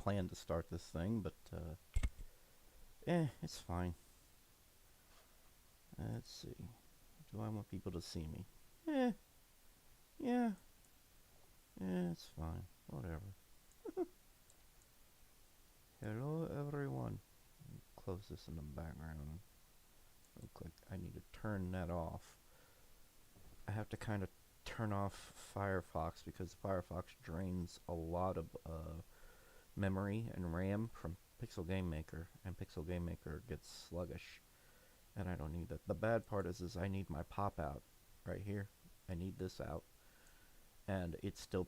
planned to start this thing, but it's fine. Let's see. Do I want people to see me? Eh, yeah, it's fine. Whatever. Hello, everyone. Close this in the background. Look like I need to turn that off. I have to kind of turn off Firefox because Firefox drains a lot of memory and RAM from Pixel Game Maker, and Pixel Game Maker gets sluggish, and I don't need that. The bad part is I need my pop out right here. I need this out, and it's still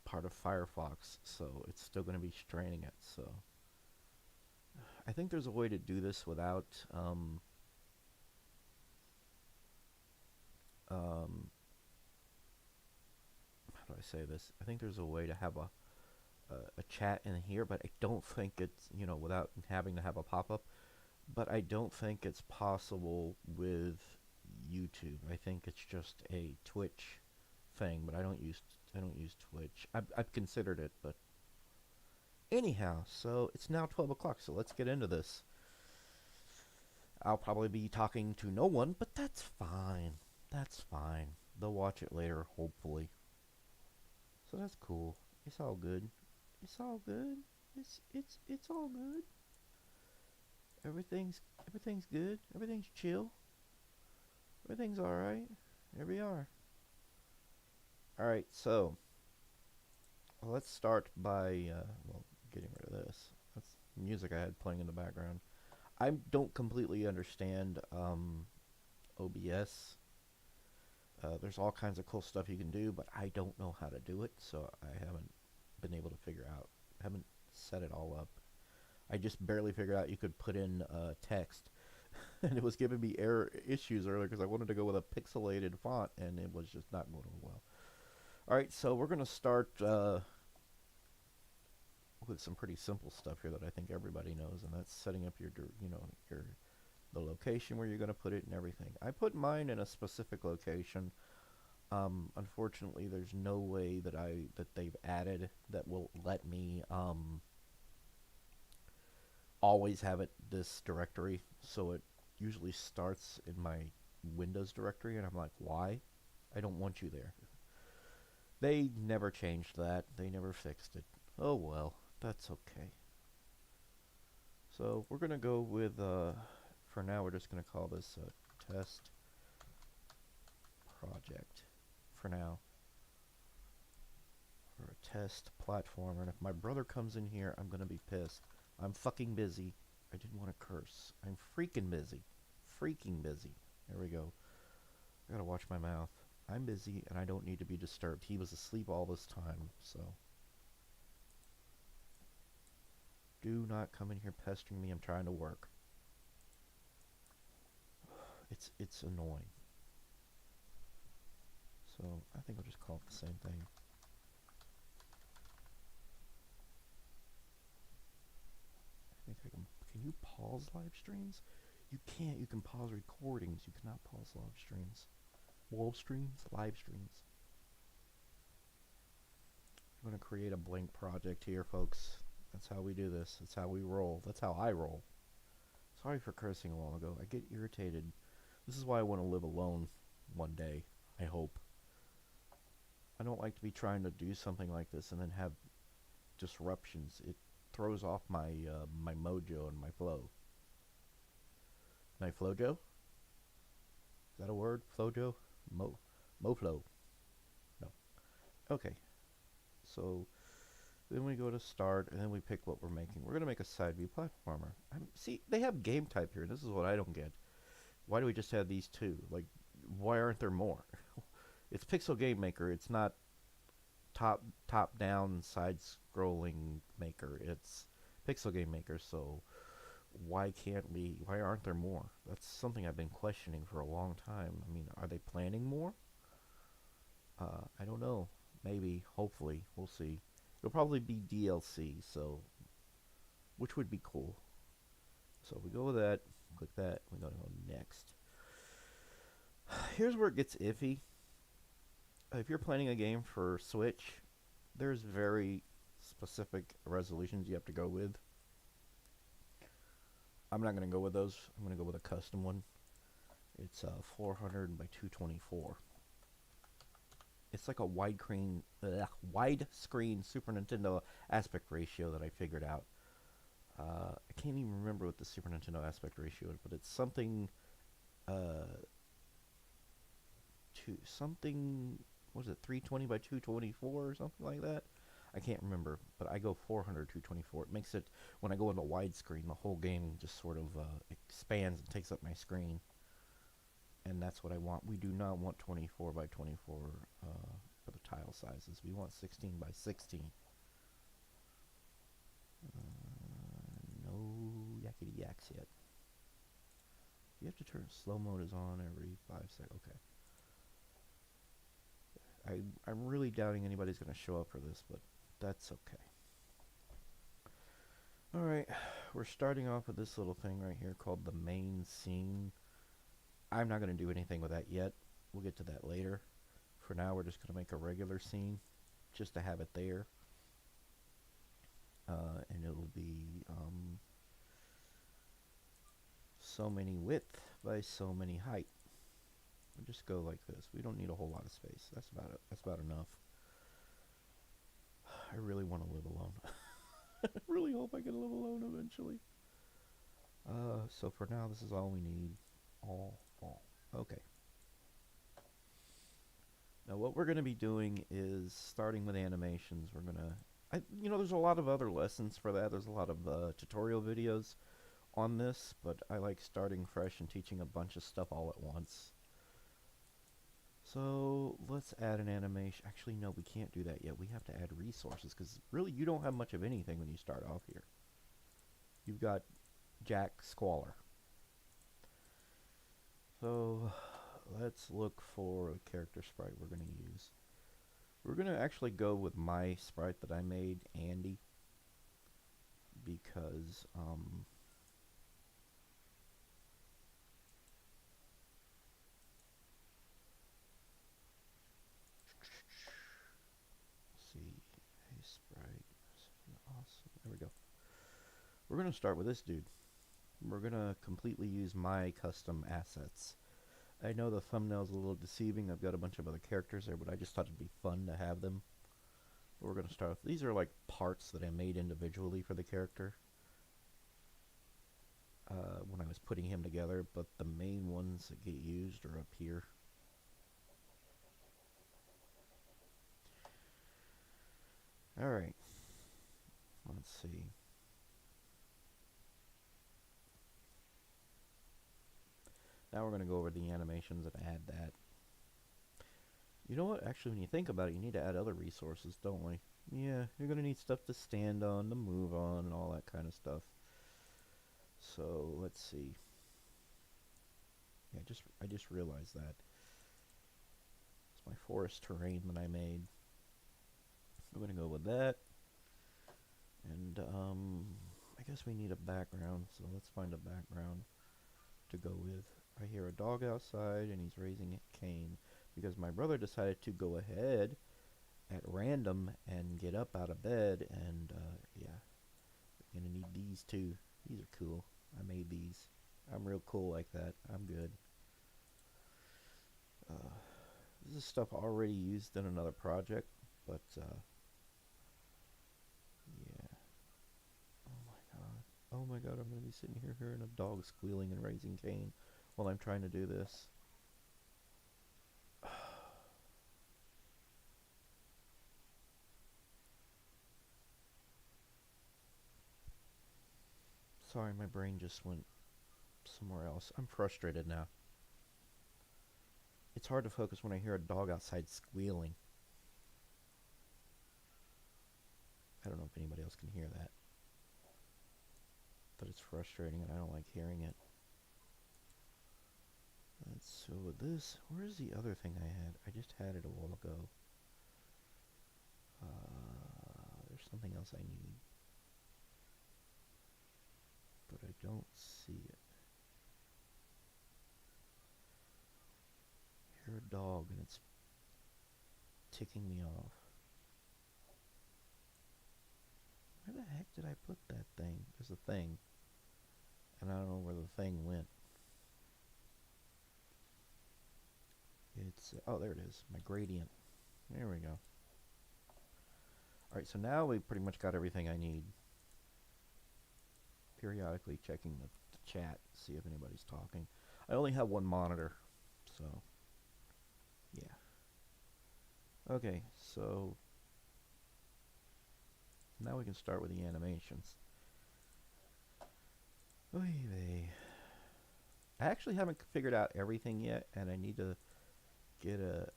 part of Firefox, so it's still going to be straining it. So I think there's a way to do this without how do I say this? I think there's a way to have a chat in here, but I don't think it's, without having to have a pop-up. But I don't think it's possible with YouTube. I think it's just a Twitch thing, but I don't use Twitch. I've considered it, but anyhow, so it's now 12 o'clock, so let's get into this. I'll probably be talking to no one, but that's fine. That's fine. They'll watch it later, hopefully. So that's cool. It's all good. It's all good. It's all good. Everything's good. Everything's chill. Everything's all right. Here we are. All right, so let's start by getting rid of this. That's music I had playing in the background. I don't completely understand OBS. There's all kinds of cool stuff you can do, but I don't know how to do it, so I haven't been able to figure out. Haven't set it all up. I just barely figured out you could put in text, and it was giving me error issues earlier because I wanted to go with a pixelated font, and it was just not going well. All right, so we're going to start with some pretty simple stuff here that I think everybody knows, and that's setting up your the location where you're going to put it and everything. I put mine in a specific location. Unfortunately, there's no way that they've added that will let me always have it this directory. So it usually starts in my Windows directory, and I'm like, why? I don't want you there. They never changed that. They never fixed it. Oh well, that's okay. So we're gonna go with for now we're just gonna call this a test project for now, or a test platform. And if my brother comes in here, I'm gonna be pissed. I'm fucking busy. I didn't want to curse. I'm freaking busy. Freaking busy. There we go. I gotta watch my mouth. I'm busy and I don't need to be disturbed. He was asleep all this time, so do not come in here pestering me. I'm trying to work. It's annoying. So I think I'll just call it the same thing. I think I can you pause live streams? You can't. You can pause recordings. You cannot pause live streams. Live streams. I'm going to create a blank project here, folks. That's how we do this. That's how we roll. That's how I roll. Sorry for cursing a while ago. I get irritated. This is why I want to live alone one day, I hope. I don't like to be trying to do something like this and then have disruptions. It throws off my my mojo and my flow. My flojo? Is that a word? Flojo? Moflo. No. Okay. So then we go to start, and then we pick what we're making. We're going to make a side view platformer. See, they have game type here. This is what I don't get. Why do we just have these two? Like, why aren't there more? It's Pixel Game Maker. It's not top down side scrolling maker. It's Pixel Game Maker. So why aren't there more? That's something I've been questioning for a long time. I mean, are they planning more? I don't know. Maybe, hopefully, we'll see. It'll probably be DLC, so which would be cool. So we go with that, click that, we're gonna go next. Here's where it gets iffy. If you're planning a game for Switch, there's very specific resolutions you have to go with. I'm not going to go with those. I'm going to go with a custom one. It's 400 by 224. It's like a widescreen Super Nintendo aspect ratio that I figured out. I can't even remember what the Super Nintendo aspect ratio is, but it's something, what is it, 320 by 224 or something like that? I can't remember, but I go 400 224. It makes it, when I go into widescreen, the whole game just sort of expands and takes up my screen. And that's what I want. We do not want 24 by 24 for the tile sizes. We want 16 by 16. No yakety yaks yet. You have to turn slow mode is on every 5 seconds. Okay. I'm really doubting anybody's going to show up for this, but that's okay. Alright, we're starting off with this little thing right here called the main scene. I'm not going to do anything with that yet. We'll get to that later. For now, we're just going to make a regular scene just to have it there. And it'll be so many width by so many height. We'll just go like this. We don't need a whole lot of space. That's about it. That's about enough. I really want to live alone. I really hope I can live alone eventually. So for now, this is all we need. All. Okay. Now what we're going to be doing is starting with animations. We're going to, there's a lot of other lessons for that. There's a lot of tutorial videos on this, but I like starting fresh and teaching a bunch of stuff all at once. So let's add an animation. Actually, no, we can't do that yet. We have to add resources because really you don't have much of anything when you start off here. You've got Jack Squaller. So let's look for a character sprite we're going to use. We're going to actually go with my sprite that I made, Andy, because a sprite, awesome. There we go. We're going to start with this dude. We're going to completely use my custom assets. I know the thumbnail's a little deceiving. I've got a bunch of other characters there, but I just thought it'd be fun to have them. But we're going to start with, these are like parts that I made individually for the character when I was putting him together, but the main ones that get used are up here. Alright, let's see. Now we're going to go over the animations and add that. You know what? Actually, when you think about it, you need to add other resources, don't we? Yeah, you're going to need stuff to stand on, to move on, and all that kind of stuff. So, let's see. Yeah, I just realized that. It's my forest terrain that I made. I'm going to go with that. And, I guess we need a background, so let's find a background to go with. I hear a dog outside, and he's raising a cane. Because my brother decided to go ahead at random and get up out of bed, and yeah, we're gonna need these too. These are cool. I made these. I'm real cool like that. I'm good. This is stuff already used in another project, but yeah. Oh my god, I'm gonna be sitting here hearing a dog squealing and raising cane while I'm trying to do this. Sorry, my brain just went somewhere else. I'm frustrated now. It's hard to focus when I hear a dog outside squealing. I don't know if anybody else can hear that. But it's frustrating and I don't like hearing it. So with this, where's the other thing I had? I just had it a while ago. There's something else I need. But I don't see it. I hear a dog and it's ticking me off. did I put that thing? There's a thing. And I don't know where the thing went. It's, oh, there it is. My gradient. There we go. Alright, so now we pretty much got everything I need. Periodically checking the chat, see if anybody's talking. I only have one monitor, so yeah. Okay, so now we can start with the animations. Oy vey. I actually haven't figured out everything yet, and I need to get a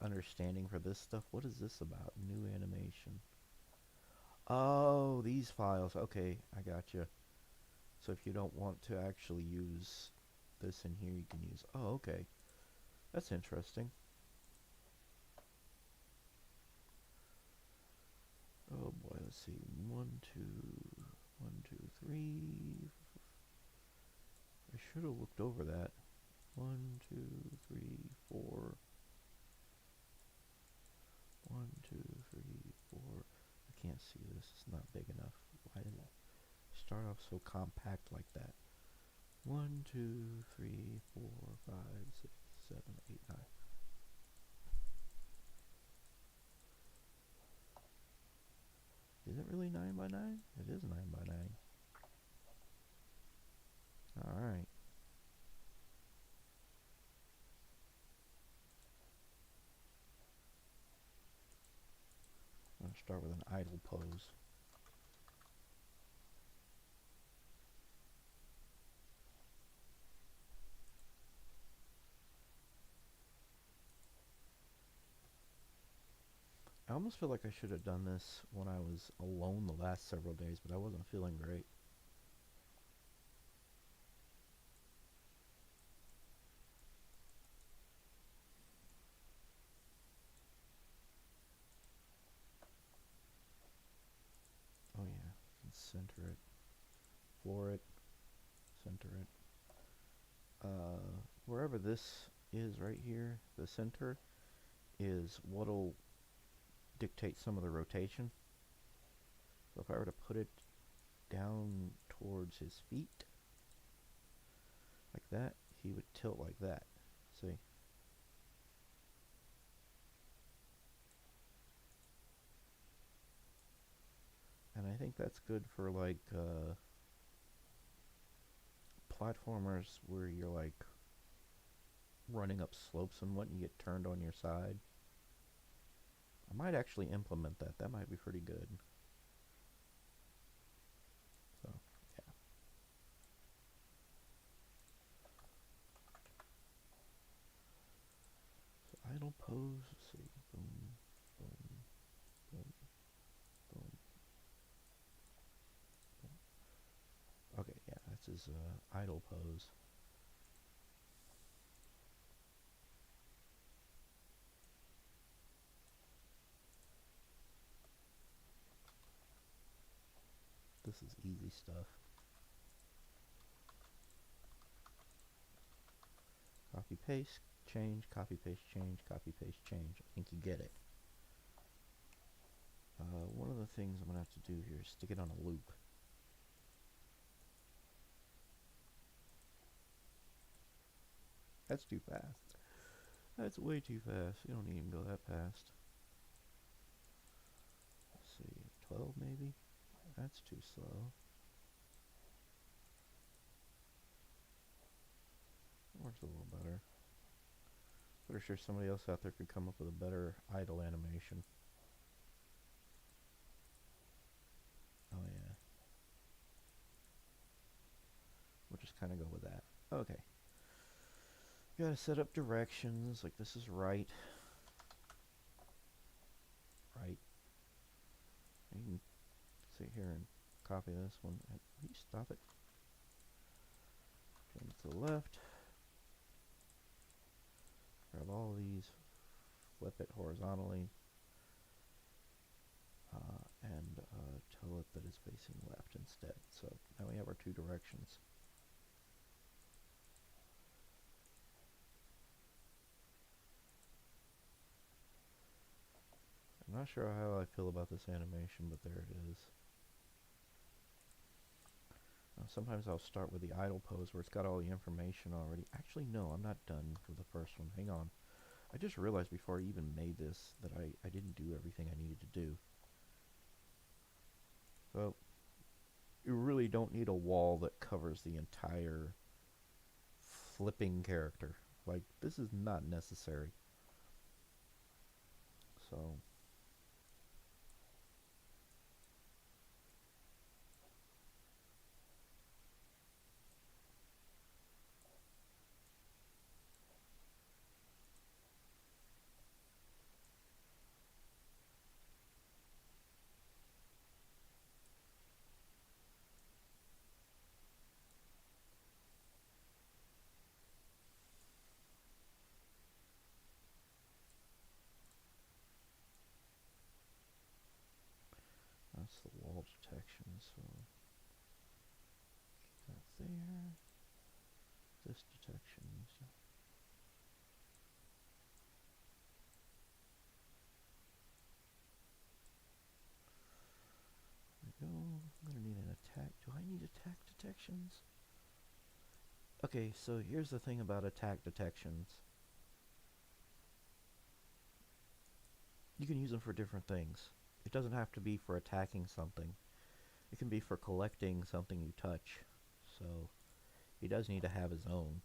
understanding for this stuff. What is this about? New animation. Oh, these files. Okay, I gotcha. So if you don't want to actually use this in here, you can use... Oh, okay. That's interesting. Oh boy, let's see. 1, 2, 1, 2, 3. I should have looked over that. 1, 2, 3, 4. 1, 2, 3, 4. I can't see this. It's not big enough. Why did it start off so compact like that? 1, 2, 3, 4, 5, 6, 7, 8, 9. Is it really 9 by 9? It is 9 by 9. Alright. I'm going to start with an idle pose. I almost feel like I should have done this when I was alone the last several days, but I wasn't feeling great. Oh yeah, center it, floor it, center it. Wherever this is right here, the center, is what'll dictate some of the rotation. So if I were to put it down towards his feet, like that, he would tilt like that. See? And I think that's good for like platformers where you're like running up slopes and what, and you get turned on your side. I might actually implement that. That might be pretty good. So, yeah. So idle pose, let's see. Boom, boom, boom, boom, boom. Okay, yeah, that's his idle pose. This is easy stuff. Copy, paste, change, copy, paste, change, copy, paste, change. I think you get it. One of the things I'm going to have to do here is stick it on a loop. That's too fast. That's way too fast. You don't even go that fast. Let's see, 12 maybe? That's too slow. It works a little better. Pretty sure somebody else out there could come up with a better idle animation. Oh yeah. We'll just kind of go with that. Okay. You gotta set up directions, like this is right. Right. You can sit here and copy this one. Will you stop it? Change it to the left. Grab all these, flip it horizontally, and tell it that it's facing left instead. So now we have our two directions. I'm not sure how I feel about this animation, but there it is. sometimes I'll start with the idle pose where it's got all the information already. Actually, no, I'm not done with the first one. Hang on. I just realized before I even made this that I didn't do everything I needed to do. So, you really don't need a wall that covers the entire flipping character. Like, this is not necessary. So, that's the wall detection. So, that there. This detection. So there we go. I'm going to need an attack. Do I need attack detections? Okay, so here's the thing about attack detections. You can use them for different things. It doesn't have to be for attacking something. It can be for collecting something you touch. So he does need to have his own.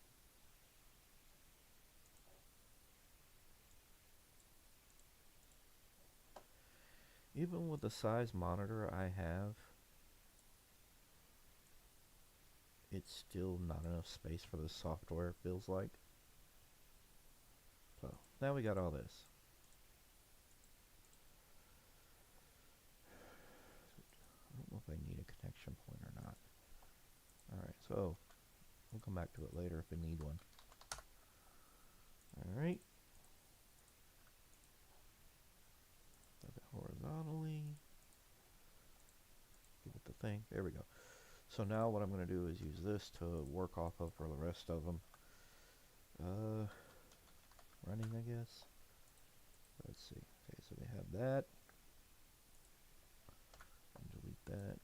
Even with the size monitor I have, it's still not enough space for the software, it feels like. So now we got all this. I don't know if I need a connection point or not. Alright, so we'll come back to it later if I need one. Alright. Put it horizontally. Give it the thing. There we go. So now what I'm going to do is use this to work off of for the rest of them. Running, I guess. Let's see. Okay, so we have that. And delete that.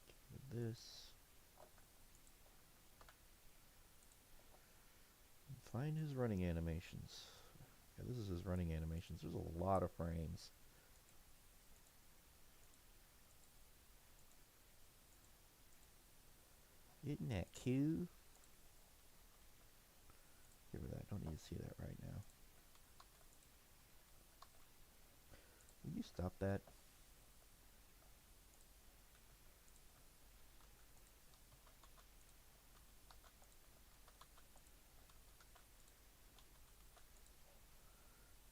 Get rid of this. And find his running animations. Yeah, this is his running animations. There's a lot of frames. Isn't that cute? Give her that. Don't need to see that right now. Will you stop that?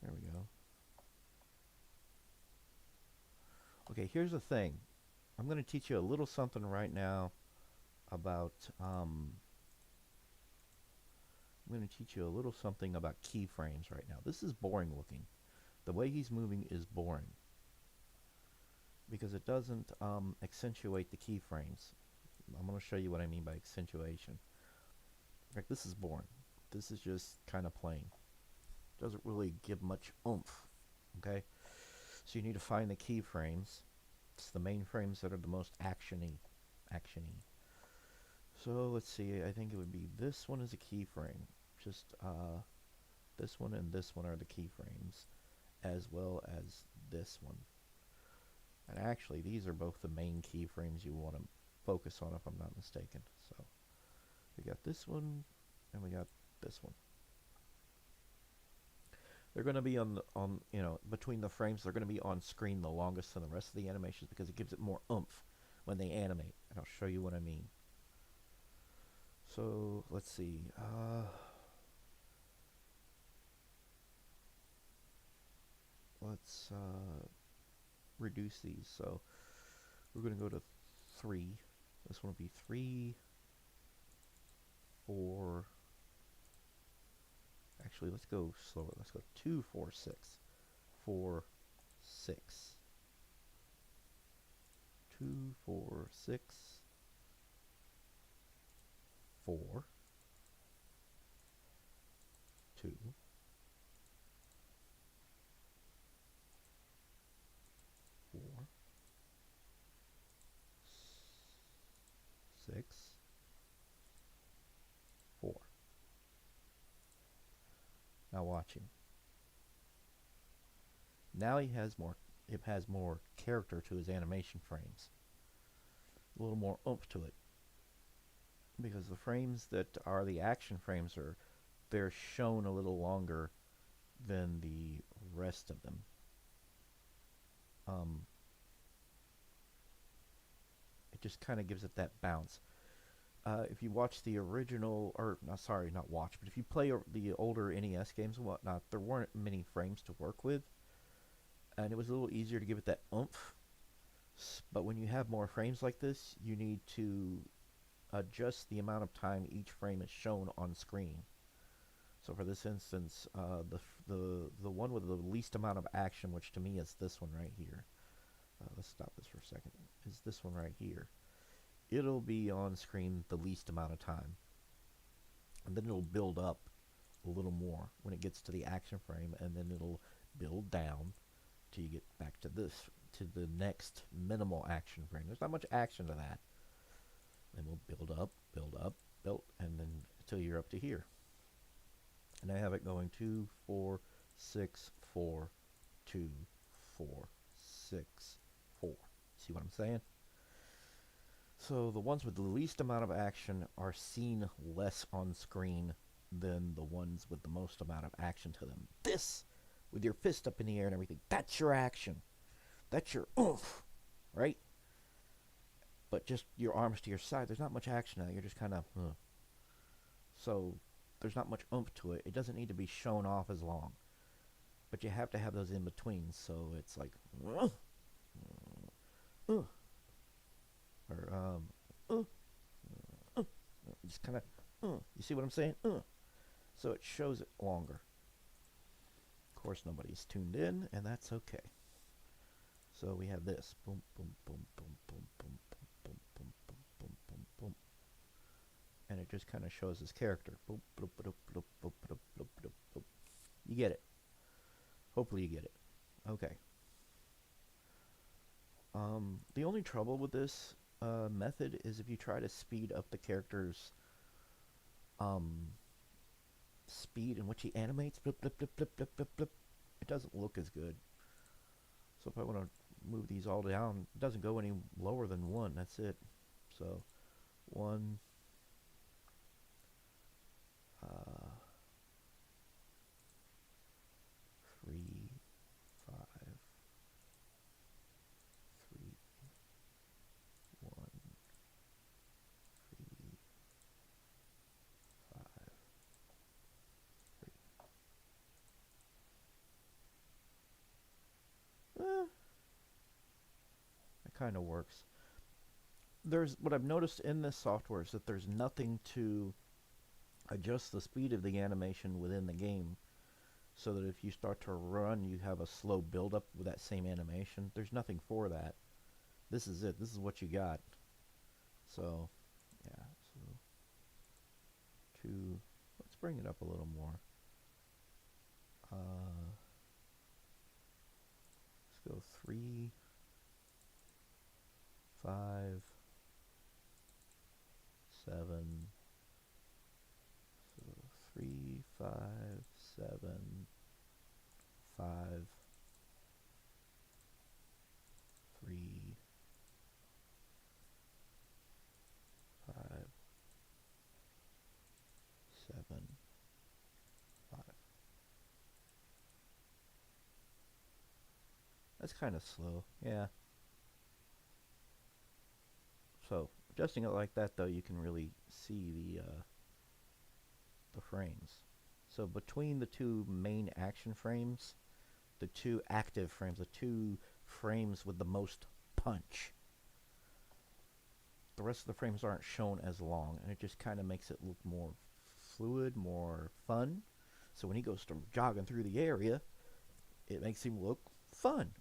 There we go. Okay, here's the thing. I'm going to teach you a little something right now about I'm going to teach you a little something about keyframes right now. This is boring looking. The way he's moving is boring because it doesn't accentuate the keyframes. I'm going to show you what I mean by accentuation. Like, this is boring. This is just kind of plain. Doesn't really give much oomph. Okay, so you need to find the keyframes. It's the main frames that are the most actiony. So let's see. I think it would be this one is a keyframe. Just this one and this one are the keyframes, as well as this one. And actually, these are both the main keyframes you want to focus on, if I'm not mistaken. So we got this one, and we got this one. They're going to be on between the frames. They're going to be on screen the longest than the rest of the animations because it gives it more oomph when they animate. And I'll show you what I mean. So let's see. Let's reduce these. So we're going to go to 3. This one will be 3, 4. Actually, let's go slower. Let's go 2, 4, 6. 4, 6. 2, 4, 6. 4. 2. 4. 6. Now watch him. Now he has more. It has more character to his animation frames. A little more oomph to it. Because the frames that are the action frames they're shown a little longer than the rest of them. It just kind of gives it that bounce. If you watch the original, or no, sorry, not watch, but if you play the older NES games and whatnot, there weren't many frames to work with, and it was a little easier to give it that oomph. But when you have more frames like this, you need to adjust the amount of time each frame is shown on screen. So for this instance, the one with the least amount of action, which to me is this one right here. Let's stop this for a second. Is this one right here? It'll be on screen the least amount of time, and then it'll build up a little more when it gets to the action frame, and then it'll build down till you get back to the next minimal action frame. There's not much action to that. Then we'll build up, and then until you're up to here. And I have it going 2, 4, 6, 4, 2, 4, 6, 4. See what I'm saying? So the ones with the least amount of action are seen less on screen than the ones with the most amount of action to them. This, with your fist up in the air and everything, that's your action. That's your oomph, right? But just your arms to your side, there's not much action now. You're just kind of, So there's not much oomph to it. It doesn't need to be shown off as long. But you have to have those in between, so it's like, or, just kind of, you see what I'm saying? So it shows it longer. Of course, nobody's tuned in, and that's okay. So we have this, boom, boom, boom, boom, boom, boom, boom, boom, boom, boom, boom, boom, boom, and it just kind of shows his character. Boop, boop, boop, boop, boop, boop, boop, boop, boop. You get it. Hopefully you get it. Okay. The only trouble with this method is if you try to speed up the character's speed in which he animates, blip, blip, blip, blip, blip, blip, blip, it doesn't look as good. So if I want to move these all down, it doesn't go any lower than 1. That's it. So 1, 3, 5, 3, 1, 3, 5, 3. It kind of works. There's what I've noticed in this software is that there's nothing to adjust the speed of the animation within the game, so that if you start to run, you have a slow build-up with that same animation. There's nothing for that. This is it. This is what you got. So, yeah. So, let's bring it up a little more. Let's go 3, 5, 7. So 3, 5, 7, 5, 3, 5, 7, 5. That's kind of slow, yeah. So adjusting it like that, though, you can really see the frames. So between the two main action frames, the two active frames, the two frames with the most punch, the rest of the frames aren't shown as long, and it just kind of makes it look more fluid, more fun. So when he goes to jogging through the area, it makes him look fun.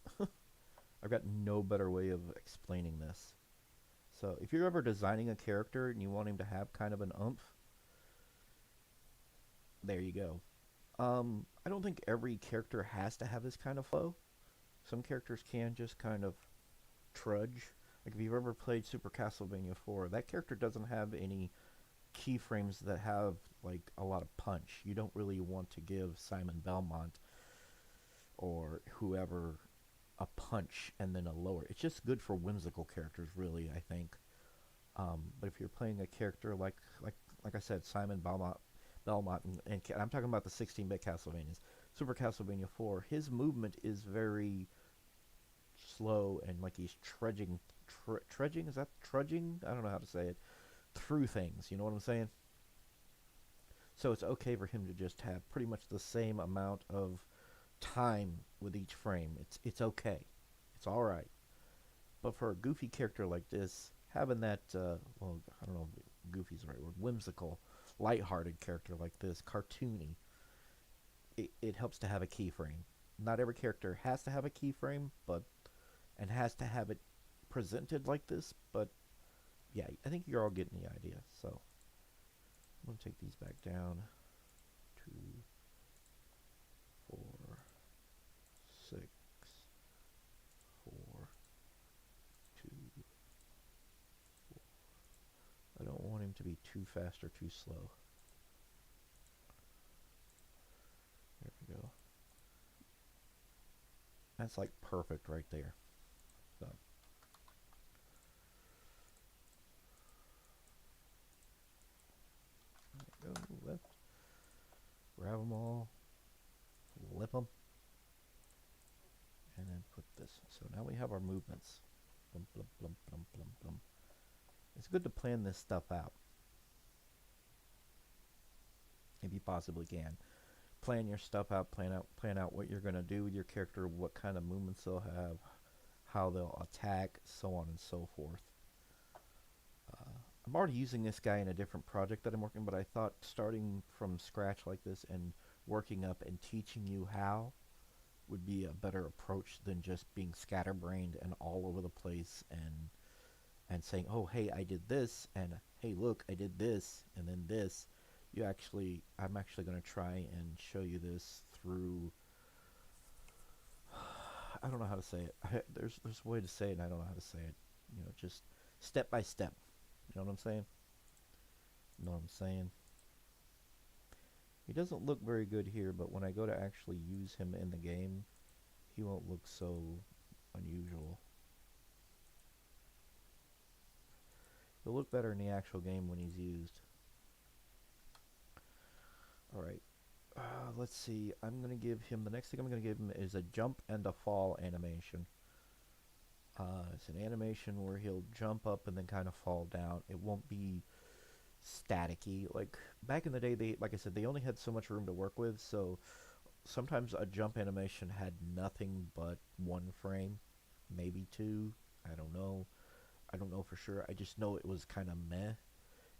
I've got no better way of explaining this. So if you're ever designing a character and you want him to have kind of an oomph, there you go. I don't think every character has to have this kind of flow. Some characters can just kind of trudge. Like if you've ever played Super Castlevania 4, that character doesn't have any keyframes that have like a lot of punch. You don't really want to give Simon Belmont or whoever a punch and then a lower. It's just good for whimsical characters, really, I think. But if you're playing a character like I said, Simon Belmont, and I'm talking about the 16-bit Castlevanias, Super Castlevania 4, his movement is very slow and like he's trudging. Is that trudging? I don't know how to say it. Through things, you know what I'm saying? So it's okay for him to just have pretty much the same amount of time with each frame. It's okay. It's all right. But for a goofy character like this, having that well, I don't know if goofy's the right word, whimsical, light-hearted character like this, cartoony, it helps to have a keyframe. Not every character has to have a keyframe, but and has to have it presented like this, but yeah, I think you're all getting the idea. So I'm going to take these back down. 2, 4, 6, 4, 2, 4. I don't want him to be too fast or too slow. There we go. That's like perfect right there. So go left, grab them all, flip them, and then put this. So now we have our movements. Blum, blum, blum, blum, blum, blum. It's good to plan this stuff out if you possibly can. Plan your stuff out. Plan out what you're gonna do with your character, what kind of movements they'll have, how they'll attack, so on and so forth. I'm already using this guy in a different project that I'm working, but I thought starting from scratch like this and working up and teaching you how would be a better approach than just being scatterbrained and all over the place and saying, oh, hey, I did this, and hey, look, I did this, and then this. I'm actually going to try and show you this through, I don't know how to say it. There's a way to say it, and I don't know how to say it. You know, just step by step. You know what I'm saying? You know what I'm saying? He doesn't look very good here, but when I go to actually use him in the game, he won't look so unusual. He'll look better in the actual game when he's used. Alright, let's see. I'm going to give him, the next thing I'm going to give him is a jump and a fall animation. It's an animation where he'll jump up and then kind of fall down. It won't be staticky. Like back in the day, like I said, they only had so much room to work with, so sometimes a jump animation had nothing but 1 frame, maybe 2. I don't know. I don't know for sure. I just know it was kind of meh.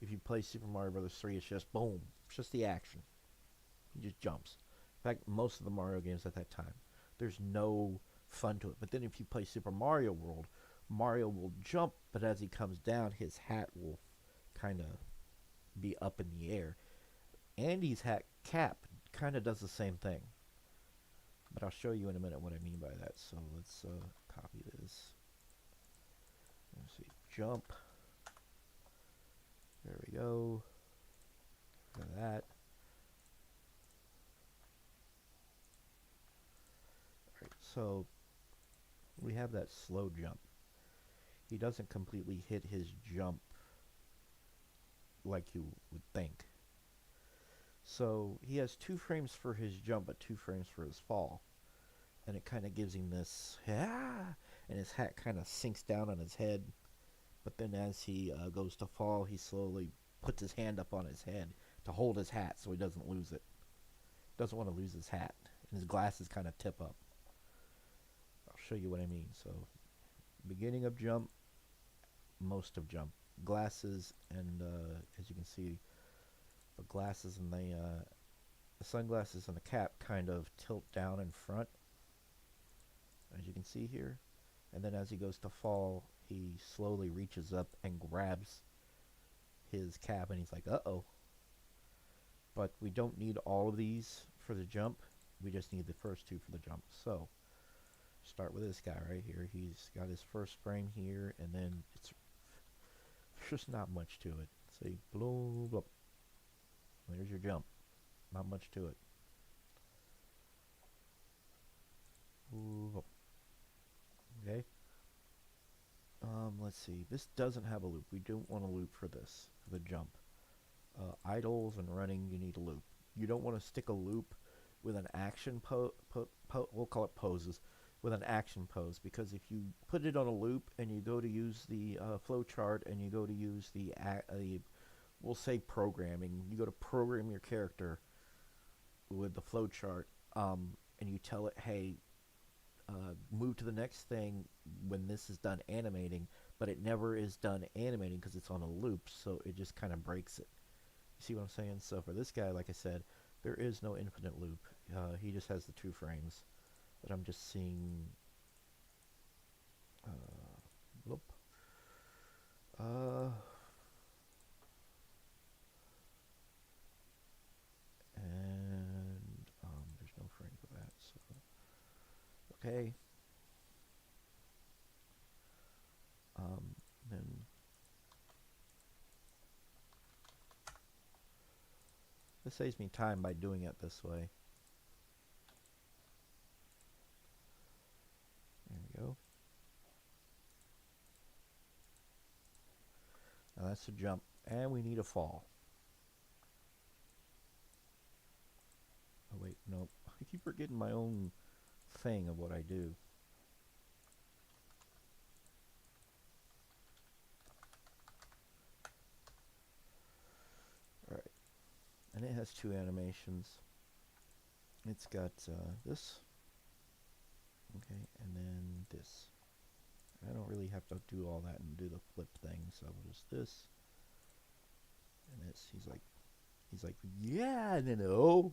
If you play Super Mario Bros. 3, it's just boom. It's just the action. He just jumps. In fact, most of the Mario games at that time, there's no fun to it. But then if you play Super Mario World, Mario will jump, but as he comes down, his hat will kind of be up in the air. Andy's hat cap kind of does the same thing. But I'll show you in a minute what I mean by that. So let's copy this. Let's see. Jump. There we go. Look at that. Alright, so we have that slow jump. He doesn't completely hit his jump like you would think. So he has 2 frames for his jump, but 2 frames for his fall. And it kind of gives him this, and his hat kind of sinks down on his head. But then as he goes to fall, he slowly puts his hand up on his head to hold his hat so he doesn't lose it. Doesn't want to lose his hat. And his glasses kind of tip up. I'll show you what I mean. So, beginning of jump, most of jump. Glasses, and as you can see, the glasses and the sunglasses and the cap kind of tilt down in front, as you can see here. And then as he goes to fall, he slowly reaches up and grabs his cap, and he's like, uh-oh. But we don't need all of these for the jump. We just need the first 2 for the jump. So, start with this guy right here. He's got his first frame here, and then there's just not much to it. See, blow, blow. There's your jump. Not much to it. Blow. Okay. Let's see. This doesn't have a loop. We don't want a loop for this, for the jump. Idles and running, you need a loop. You don't want to stick a loop with an action we'll call it poses, with an action pose, because if you put it on a loop and you go to use the flow chart and you go to use the we'll say programming, you go to program your character with the flow chart, and you tell it, hey, move to the next thing when this is done animating, but it never is done animating because it's on a loop, so it just kind of breaks it. You see what I'm saying? So for this guy, like I said, there is no infinite loop. He just has the 2 frames. But I'm just seeing... bloop. And there's no frame for that, so... Okay. Then... This saves me time by doing it this way. There we go. Now that's a jump. And we need a fall. Oh wait, no. I keep forgetting my own thing of what I do. Alright. And it has 2 animations. It's got this. Okay, and then this. I don't really have to do all that and do the flip thing, so just this. And this, he's like, yeah, and then oh.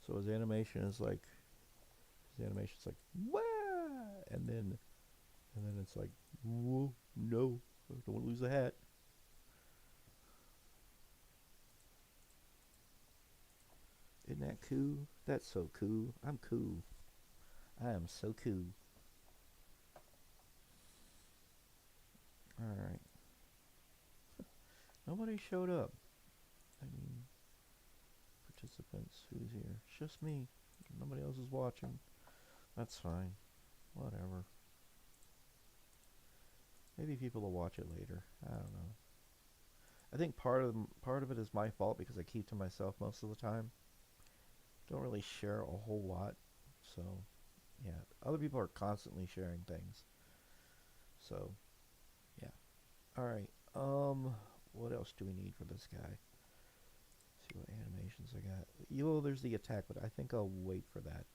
So his animation is like, wah, and then it's like, whoa, no, don't lose the hat. Isn't that cool? That's so cool. I'm cool. I am so cool. Alright. Nobody showed up. I mean, participants, who's here? It's just me. Nobody else is watching. That's fine. Whatever. Maybe people will watch it later. I don't know. I think part of it is my fault because I keep to myself most of the time. Don't really share a whole lot. So, yeah. Other people are constantly sharing things. So, yeah. Alright. What else do we need for this guy? See what animations I got. There's the attack, but I think I'll wait for that.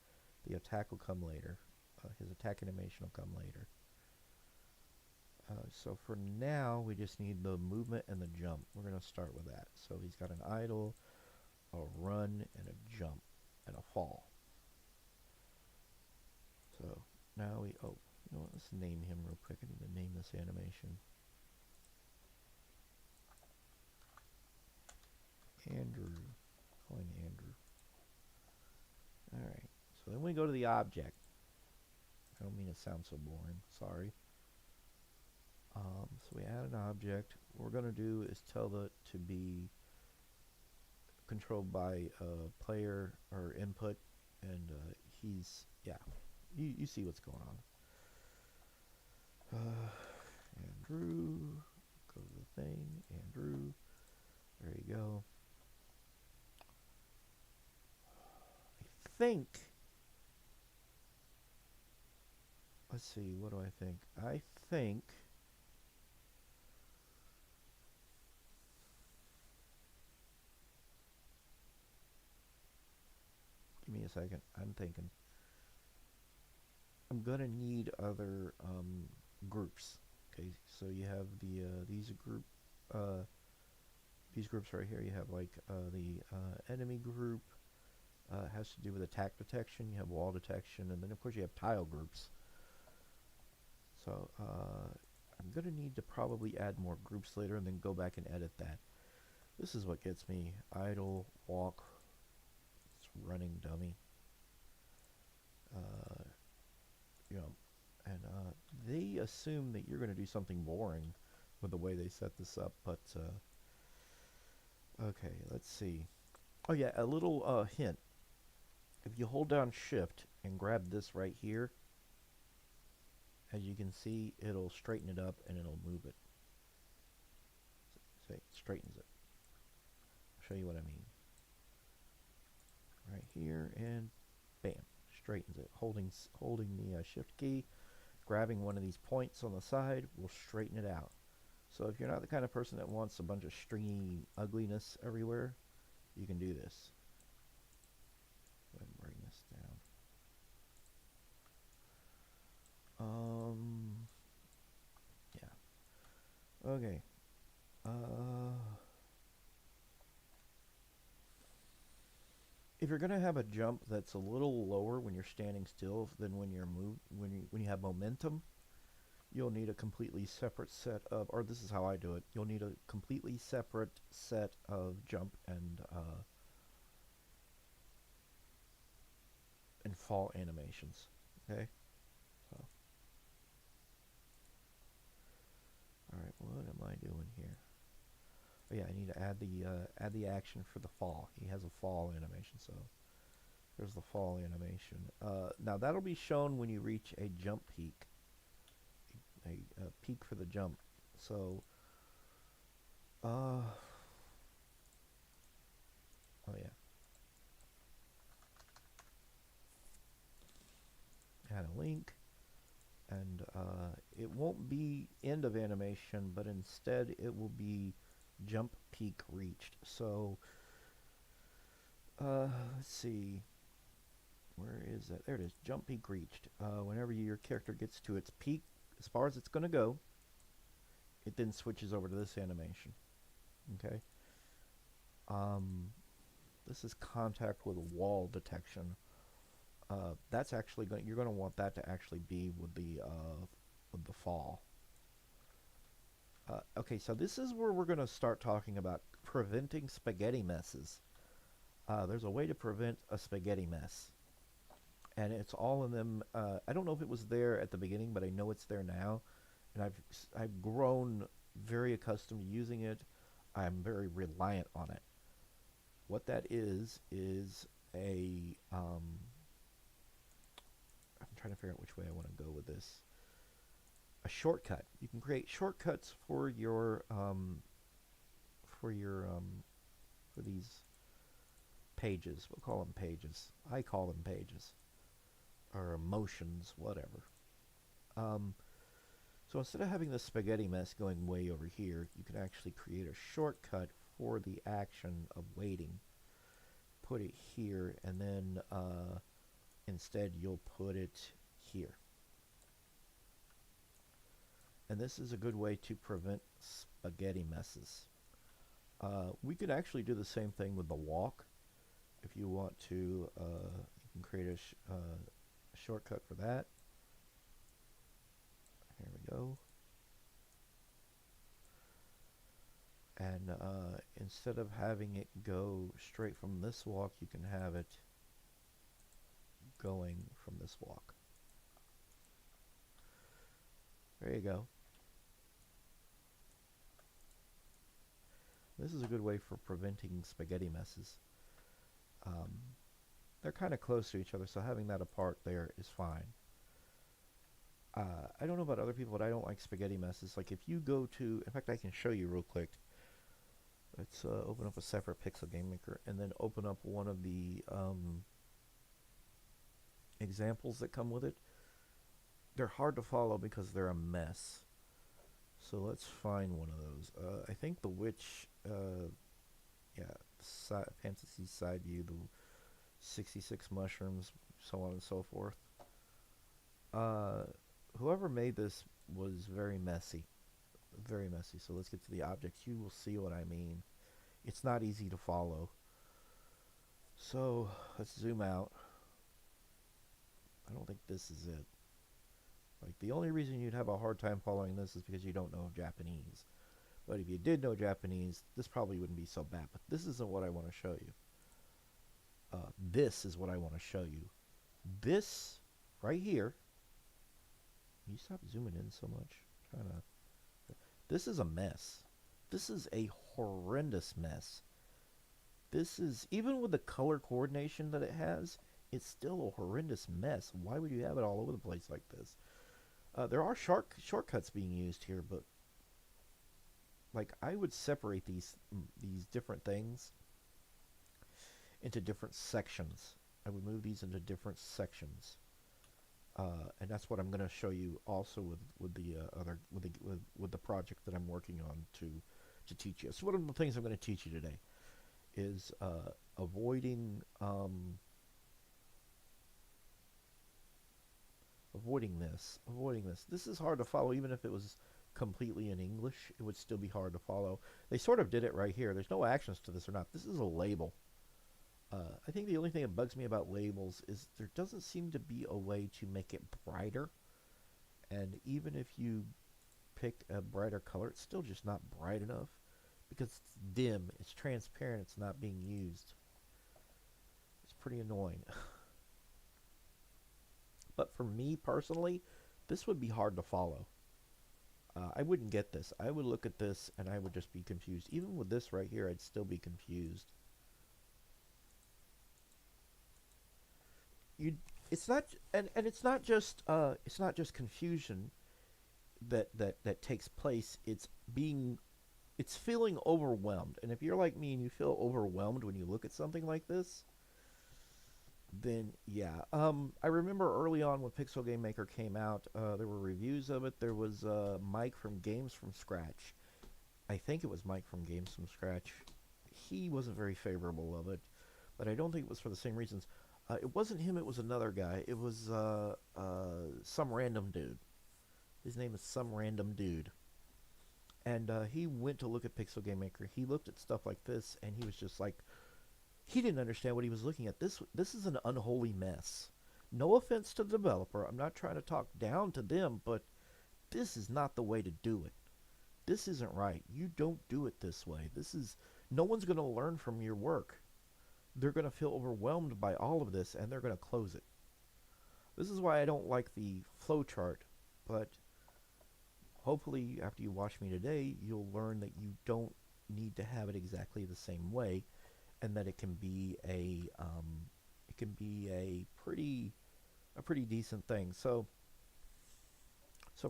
The attack will come later. His attack animation will come later. So for now, we just need the movement and the jump. We're going to start with that. So he's got an idle, a run, and a jump, and a fall. So now you know what, let's name him real quick. I need to name this animation. Andrew. Call him Andrew. Alright, so then we go to the object. I don't mean to sound so boring, sorry. So we add an object. What we're going to do is tell it to be controlled by player or input, and he's, yeah, you see what's going on. Andrew, go to the thing, Andrew, there you go. I think, let's see, what do I think? I think give me a second, I'm thinking. I'm gonna need other groups. Okay, so you have the these groups right here. You have like the enemy group, has to do with attack detection. You have wall detection, and then of course you have tile groups. So I'm gonna need to probably add more groups later, and then go back and edit that. This is what gets me idle, walk, it's running dummy. You know, and they assume that you're going to do something boring, with the way they set this up. But okay, let's see. Oh yeah, a little hint. If you hold down Shift and grab this right here, as you can see, it'll straighten it up and it'll move it. Say, it straightens it. I'll show you what I mean. Right here, and bam, straightens it. Holding the Shift key, grabbing one of these points on the side will straighten it out. So if you're not the kind of person that wants a bunch of stringy ugliness everywhere, you can do this. Go ahead and bring this down. Yeah. Okay. If you're gonna have a jump that's a little lower when you're standing still than when you're when you have momentum, you'll need a completely separate set of, or this is how I do it. You'll need a completely separate set of jump and fall animations. Okay. So, all right. What am I doing here? Oh yeah, I need to add the action for the fall. He has a fall animation, so there's the fall animation. Now that'll be shown when you reach a jump peak, a peak for the jump. So, oh yeah, add a link, and it won't be end of animation, but instead it will be jump peak reached. So, let's see. Where is that? There it is. Jump peak reached. Whenever your character gets to its peak, as far as it's going to go, it then switches over to this animation. Okay. This is contact with wall detection. That's actually going. You're going to want that to actually be with the fall. Okay, so this is where we're going to start talking about preventing spaghetti messes. There's a way to prevent a spaghetti mess, and it's all in them. I don't know if it was there at the beginning, but I know it's there now, and I've grown very accustomed to using it. I'm very reliant on it. What that is a I'm trying to figure out which way I want to go with this. A shortcut. You can create shortcuts for your for these pages. We'll call them pages. I call them pages, or emotions, whatever. So instead of having the spaghetti mess going way over here, you can actually create a shortcut for the action of waiting. Put it here, and then instead you'll put it here. And this is a good way to prevent spaghetti messes. We could actually do the same thing with the walk. If you want to, you can create a shortcut for that. Here we go. And instead of having it go straight from this walk, you can have it going from this walk. There you go. This is a good way for preventing spaghetti messes. They're kind of close to each other, so having that apart there is fine. I don't know about other people, but I don't like spaghetti messes. Like if you go to, in fact I can show you real quick. Let's open up a separate Pixel Game Maker and then open up one of the examples that come with it. They're hard to follow because they're a mess. So let's find one of those. I think the witch, yeah, fantasy side view, the 66 mushrooms, so on and so forth. Whoever made this was very messy. Very messy. So let's get to the objects. You will see what I mean. It's not easy to follow. So let's zoom out. I don't think this is it. Like the only reason you'd have a hard time following this is because you don't know Japanese. But if you did know Japanese, this probably wouldn't be so bad. But this isn't what I want to show you. This is what I want to show you. This right here. Can you stop zooming in so much? I'm trying to. This is a mess. This is a horrendous mess. This is, even with the color coordination that it has, it's still a horrendous mess. Why would you have it all over the place like this? There are shortcuts being used here, but like I would separate these different things into different sections. I would move these into different sections, and that's what I'm going to show you also with the with the project that I'm working on to teach you. So one of the things I'm going to teach you today is avoiding this. This is hard to follow. Even if it was completely in English, it would still be hard to follow. They sort of did it right here. There's no actions to this or not. This is a label. I think the only thing that bugs me about labels is there doesn't seem to be a way to make it brighter. And even if you pick a brighter color, it's still just not bright enough because it's dim, it's transparent, it's not being used. It's pretty annoying. But for me personally, this would be hard to follow. I wouldn't get this. I would look at this and I would just be confused. Even with this right here, I'd still be confused. It's not, and it's not just confusion that takes place. It's feeling overwhelmed. And if you're like me and you feel overwhelmed when you look at something like this, then yeah. I remember early on when Pixel Game Maker came out, there were reviews of it. There was Mike from Games from Scratch. I think it was Mike from Games from Scratch. He wasn't very favorable of it, but I don't think it was for the same reasons. It wasn't him, it was another guy. It was some random dude. His name is some random dude. And he went to look at Pixel Game Maker. He looked at stuff like this, and he was just like, he didn't understand what he was looking at. This is an unholy mess. No offense to the developer. I'm not trying to talk down to them, but this is not the way to do it. This isn't right. You don't do it this way. No one's going to learn from your work. They're going to feel overwhelmed by all of this, and they're going to close it. This is why I don't like the flowchart, but hopefully after you watch me today, you'll learn that you don't need to have it exactly the same way, and that it can be a pretty decent thing. So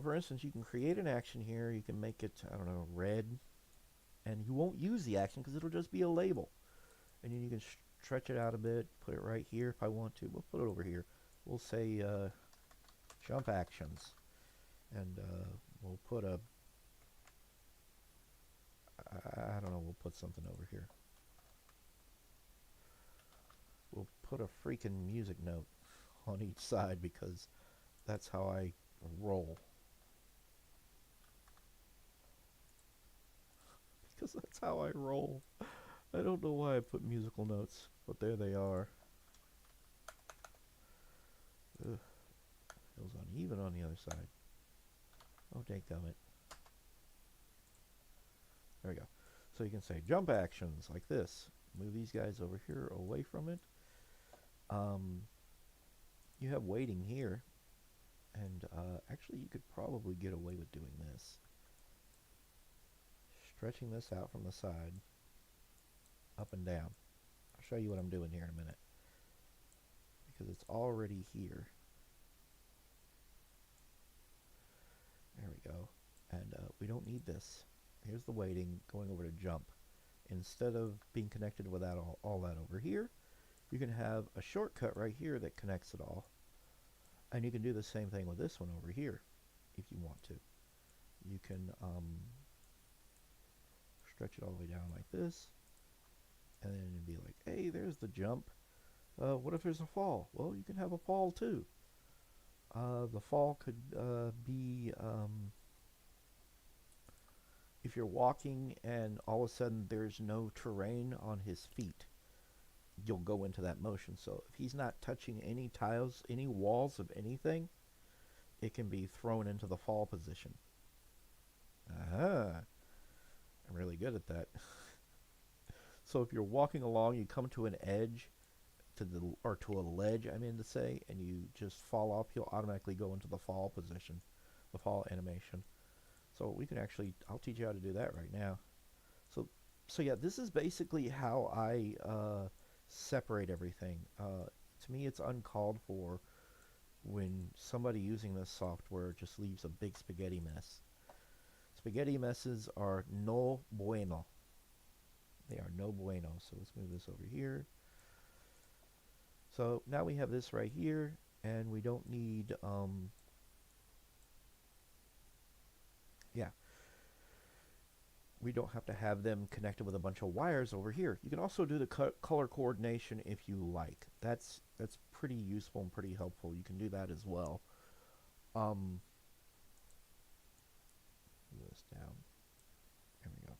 for instance, you can create an action here. You can make it, I don't know, red, and you won't use the action because it'll just be a label. And then you can stretch it out a bit, put it right here if I want to. We'll put it over here. We'll say jump actions, and we'll put a, I don't know, we'll put something over here. We'll put a freaking music note on each side because that's how I roll. Because that's how I roll. I don't know why I put musical notes, but there they are. Ugh. Feels uneven on the other side. Oh, dadgummit. There we go. So you can say jump actions like this. Move these guys over here away from it. You have waiting here. And actually you could probably get away with doing this. Stretching this out from the side. Up and down. I'll show you what I'm doing here in a minute. Because it's already here. There we go. And we don't need this. Here's the waiting going over to jump. Instead of being connected without all that over here, you can have a shortcut right here that connects it all. And you can do the same thing with this one over here if you want to. You can stretch it all the way down like this. And then it'd be like, hey, there's the jump. What if there's a fall? Well, you can have a fall too. The fall could be if you're walking and all of a sudden there's no terrain on his feet, you'll go into that motion. So if he's not touching any tiles, any walls of anything, it can be thrown into the fall position. I'm really good at that. So if you're walking along, you come to an edge, to a ledge, I mean to say, and you just fall off, you'll automatically go into the fall position, the fall animation. So we can actually, I'll teach you how to do that right now. So, so yeah, this is basically how I separate everything. To me, it's uncalled for when somebody using this software just leaves a big spaghetti mess. Spaghetti messes are no bueno. They are no bueno. So let's move this over here. So now we have this right here, and we don't need, yeah, we don't have to have them connected with a bunch of wires over here. You can also do the color coordination if you like. That's pretty useful and pretty helpful. You can do that as well. Move this down. There we go.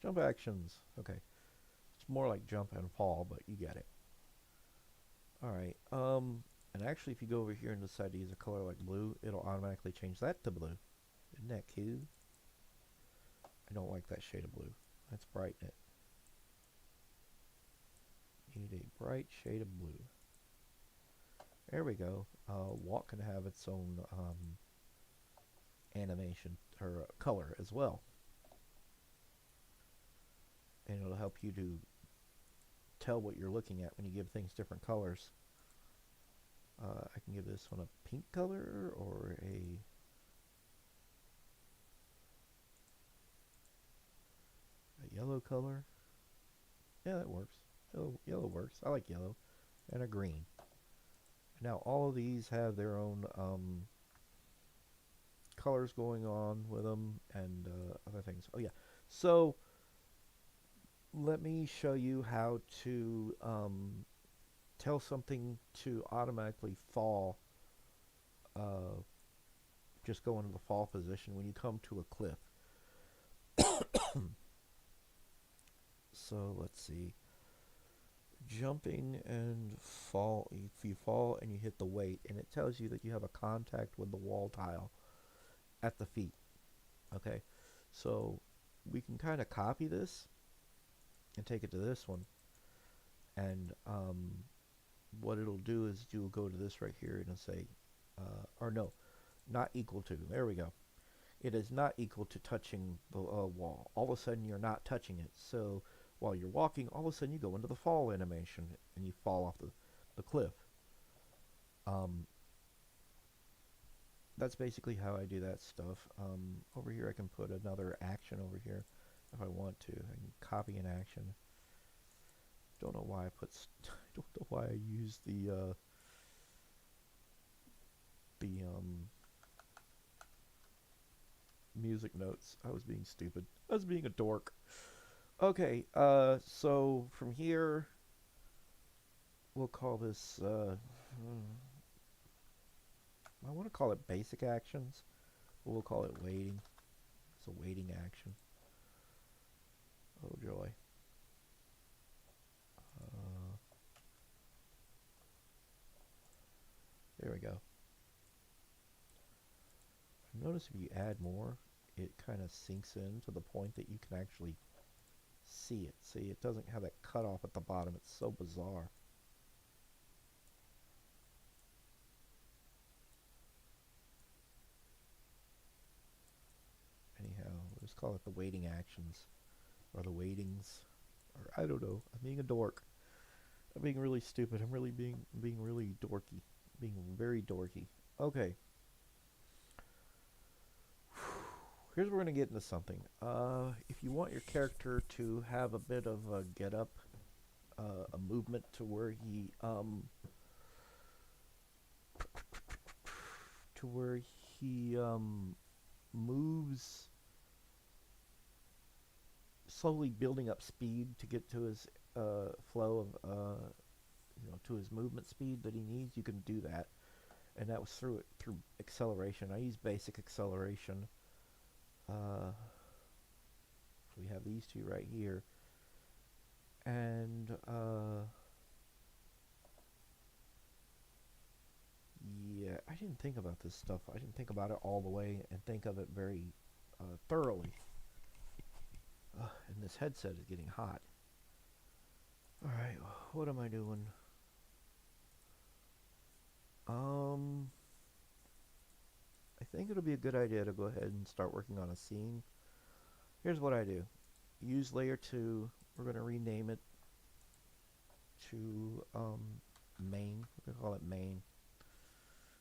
Jump actions. Okay. It's more like jump and fall, but you get it. Alright. And actually, if you go over here and decide to use a color like blue, it'll automatically change that to blue. Isn't that cute? I don't like that shade of blue. Let's brighten it. Need a bright shade of blue. There we go. Walk can have its own animation or color as well. And it'll help you to tell what you're looking at when you give things different colors. I can give this one a pink color or a yellow color. Yeah, that works. Yellow works. I like yellow. And a green. Now all of these have their own colors going on with them and other things. Oh yeah. So let me show you how to tell something to automatically fall, just go into the fall position when you come to a cliff. So let's see. Jumping and fall, if you fall and you hit the weight, and it tells you that you have a contact with the wall tile at the feet. Okay, so we can kind of copy this and take it to this one, and what it'll do is you'll go to this right here and it'll say, or no, not equal to. There we go. It is not equal to touching the wall. All of a sudden, you're not touching it. So while you're walking, all of a sudden you go into the fall animation and you fall off the cliff. That's basically how I do that stuff. Over here, I can put another action over here if I want to. I can copy an action. Don't know why I put. Don't know why I used the music notes. I was being stupid. I was being a dork. Okay, so from here, we'll call this, I want to call it basic actions, but we'll call it waiting. It's a waiting action. Oh joy. There we go. Notice if you add more, it kind of sinks in to the point that you can actually see it. See, it doesn't have that cutoff at the bottom. It's so bizarre. Anyhow, we'll just call it the waiting actions, or the waitings, or I don't know. I'm being a dork. I'm being really stupid. I'm really being really dorky. Being very dorky. Okay. Here's where we're going to get into something. If you want your character to have a bit of a get up, a movement to where he moves, slowly building up speed to get to his flow of to his movement speed that he needs, you can do that, and that was through acceleration. I use basic acceleration. So we have these two right here, and yeah, I didn't think about this stuff. I didn't think about it all the way and think of it very thoroughly. And this headset is getting hot. Alright, what am I doing? think it'll be a good idea to go ahead and start working on a scene. Here's what I do. Use layer 2. We're going to rename it to main. We're going to call it main.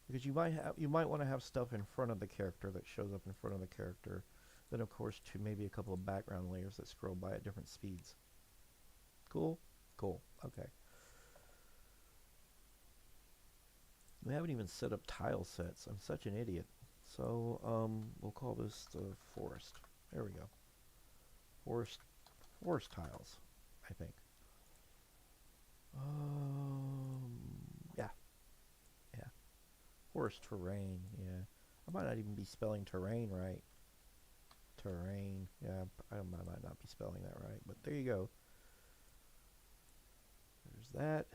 Because you might want to have stuff in front of the character that shows up in front of the character. Then of course maybe a couple of background layers that scroll by at different speeds. Cool? Cool. Okay. We haven't even set up tile sets. I'm such an idiot. So we'll call this the forest. There we go. Forest tiles, I think. Yeah. Forest terrain, yeah. I might not even be spelling terrain right. Terrain, yeah, I might not be spelling that right, but there you go. There's that,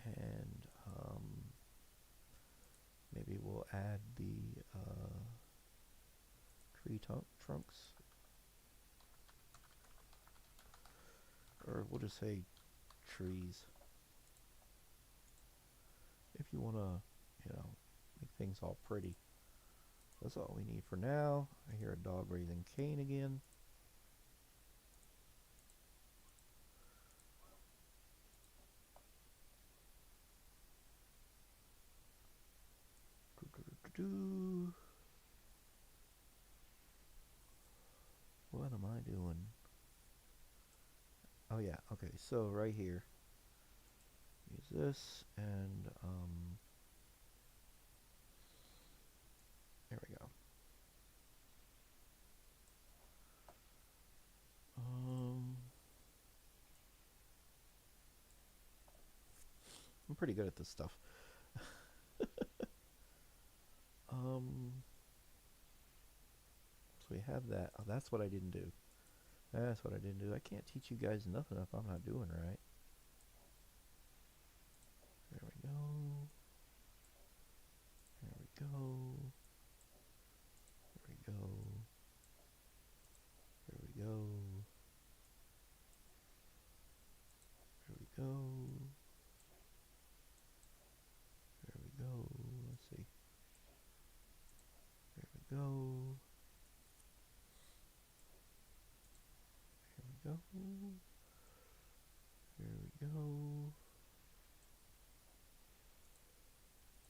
and maybe we'll add the tree trunks, or we'll just say trees. If you want to, make things all pretty. That's all we need for now. I hear a dog raising Cain again. What am I doing? Oh yeah, okay, so right here. Use this and there we go. I'm pretty good at this stuff. So we have that. Oh, that's what I didn't do. That's what I didn't do. I can't teach you guys nothing if I'm not doing right. There we go. There we go. There we go. There we go. There we go. There we go. Let's see. There we go. There we go. There we go.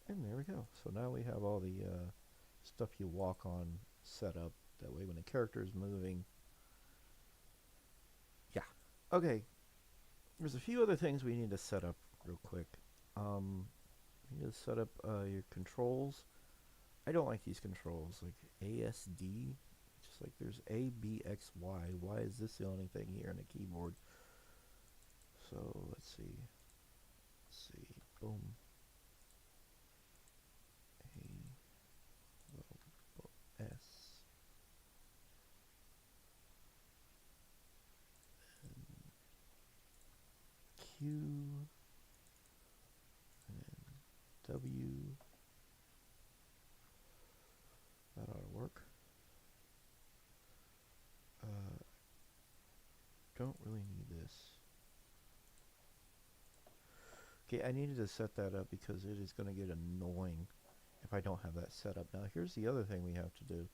And there we go. So now we have all the stuff you walk on set up. That way when the character is moving. Yeah. Okay. There's a few other things we need to set up real quick. You need to set up your controls. I don't like these controls, like ASD. Just like there's A, B, X, Y. Why is this the only thing here on the keyboard? So let's see. Let's see. Boom. A little S. And Q. And W. That ought to work. Don't really need this. Okay, I needed to set that up because it is going to get annoying if I don't have that set up. Now here's the other thing we have to do.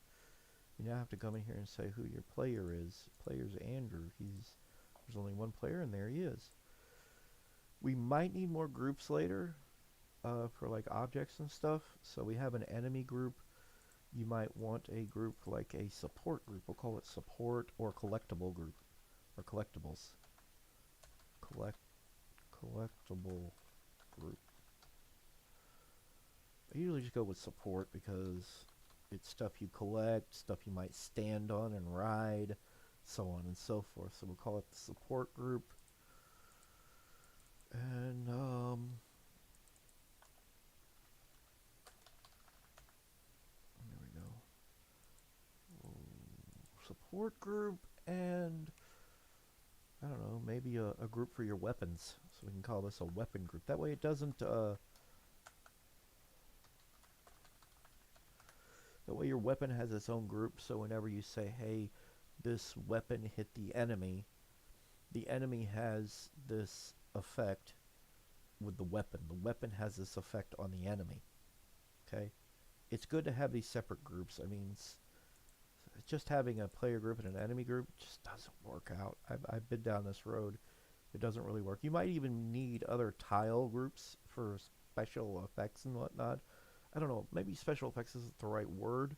You now have to come in here and say who your player is. Player's Andrew. There's only one player and there he is. We might need more groups later for like objects and stuff. So we have an enemy group. You might want a group like a support group. We'll call it support or collectible group. Or collectibles. Collectible group. I usually just go with support because it's stuff you collect, stuff you might stand on and ride, so on and so forth. So we'll call it the support group. And there we go. Support group, and I don't know, maybe a group for your weapons. So we can call this a weapon group. That way it doesn't that way your weapon has its own group, so whenever you say, hey, this weapon hit the enemy has this effect with the weapon. The weapon has this effect on the enemy. Okay? it's good to have these separate groups. I mean, just having a player group and an enemy group just doesn't work out. I've been down this road. It doesn't really work. You might even need other tile groups for special effects and whatnot. I don't know. Maybe special effects isn't the right word,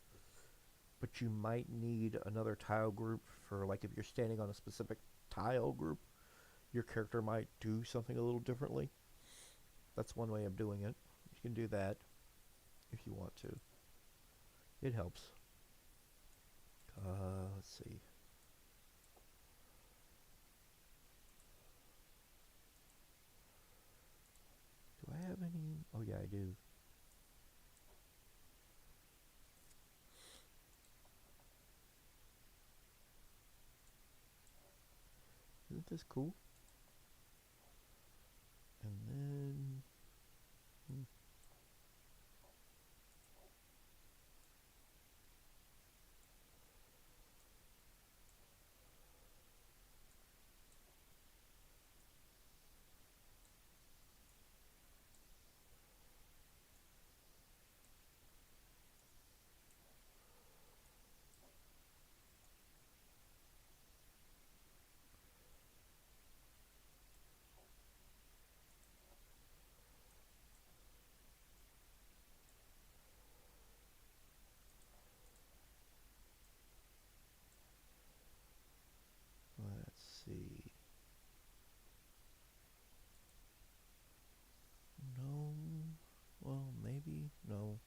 but you might need another tile group for, like, if you're standing on a specific tile group, your character might do something a little differently. That's one way of doing it. You can do that if you want to. It helps. Let's see. Do I have any? Oh yeah, I do. Isn't this cool? And then, let's see. No. Well, maybe. No.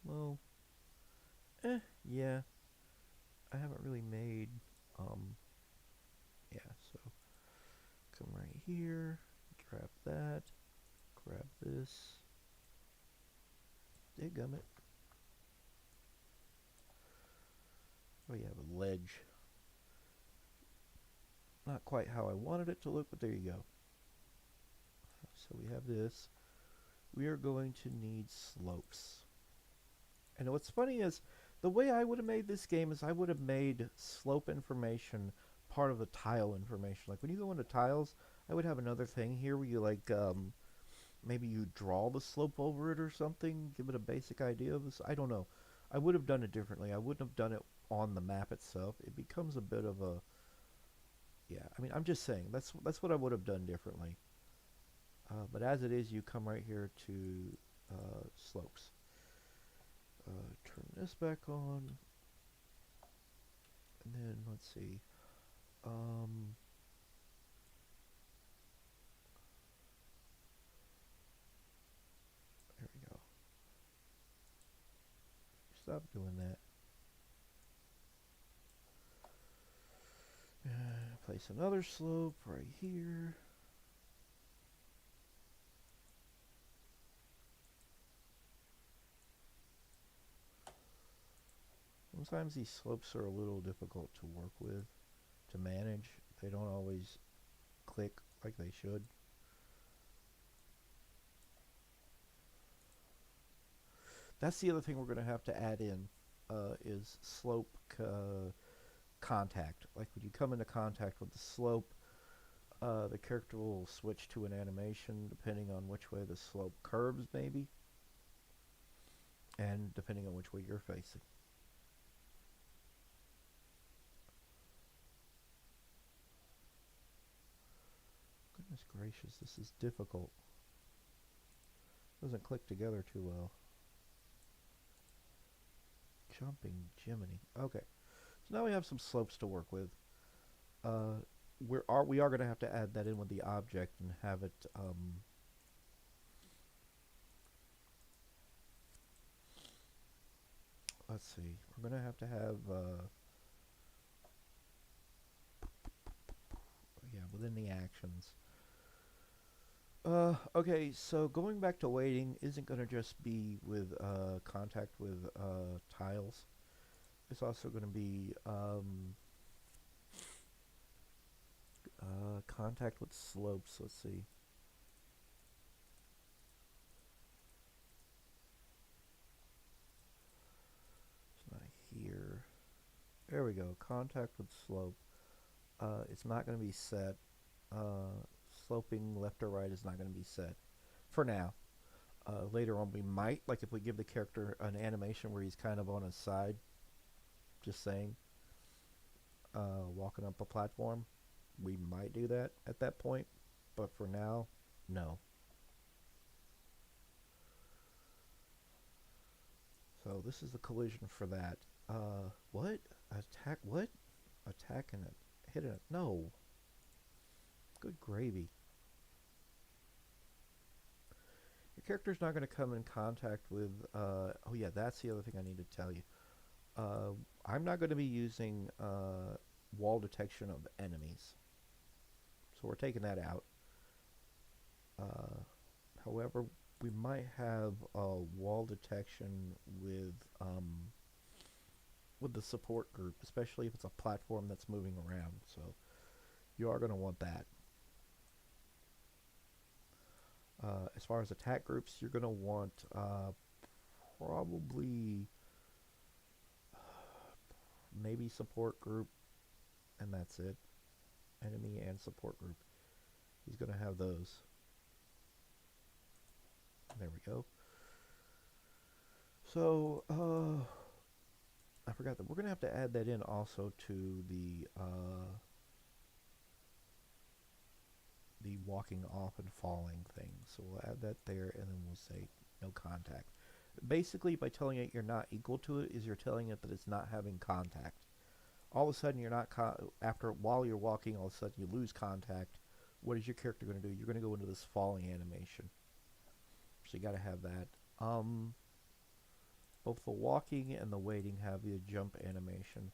Well, yeah. I haven't really made, yeah, so come right here, grab that, grab this, diggummit. Oh, you have a ledge. Not quite how I wanted it to look, but there you go. So we have this. We are going to need slopes. And what's funny is, the way I would have made this game is I would have made slope information part of the tile information. Like when you go into tiles, I would have another thing here where you like maybe you draw the slope over it or something, give it a basic idea of this. I don't know. I would have done it differently. I wouldn't have done it on the map itself. It becomes a bit of a, yeah. I mean, I'm just saying that's what I would have done differently. But as it is, you come right here to slopes. Turn this back on, and then let's see. There we go. Stop doing that. Place another slope right here. Sometimes these slopes are a little difficult to work with, to manage. They don't always click like they should. That's the other thing we're going to have to add in, is slope contact. Like when you come into contact with the slope, the character will switch to an animation depending on which way the slope curves, maybe, and depending on which way you're facing. Goodness gracious, this is difficult. Doesn't click together too well. Jumping Jiminy. Okay, so now we have some slopes to work with. We are going to have to add that in with the object and have it let's see. We're going to have yeah, within the actions. Okay, so going back to weighting isn't going to just be with contact with tiles. It's also going to be contact with slopes. Let's see. It's not here. There we go. Contact with slope. It's not going to be set. Sloping left or right is not going to be set for now. Later on, we might, like if we give the character an animation where he's kind of on his side, just saying, walking up a platform, we might do that at that point. But for now, no. So this is the collision for that. What? Attack? What? Attack and hit it? No. Good gravy. Your character's not going to come in contact with. Oh yeah, that's the other thing I need to tell you. I'm not going to be using wall detection of enemies, so we're taking that out. Uh, However, we might have wall detection with the support group, especially if it's a platform that's moving around. So you are going to want that. As far as attack groups, you're going to want probably maybe support group, and that's it. Enemy and support group. He's going to have those. There we go. So, I forgot that we're going to have to add that in also to the walking off and falling thing. So we'll add that there, and then we'll say no contact. Basically, by telling it you're not equal to it, is you're telling it that it's not having contact. All of a sudden, you're not while you're walking, all of a sudden you lose contact. What is your character going to do? You're going to go into this falling animation. So you got to have that. Both the walking and the waiting have the jump animation.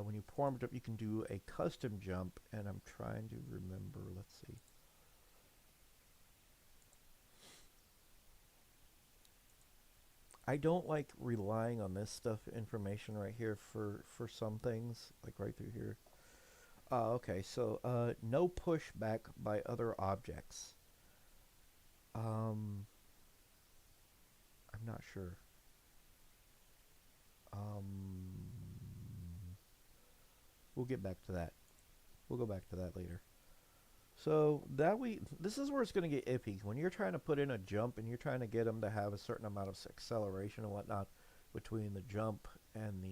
When you perform a jump, you can do a custom jump, and I'm trying to remember. Let's see. I don't like relying on this stuff information right here for some things, like right through here. Okay, so no pushback by other objects. I'm not sure. We'll get back to that. We'll go back to that later. So this is where it's going to get iffy. When you're trying to put in a jump and you're trying to get them to have a certain amount of acceleration and whatnot between the jump and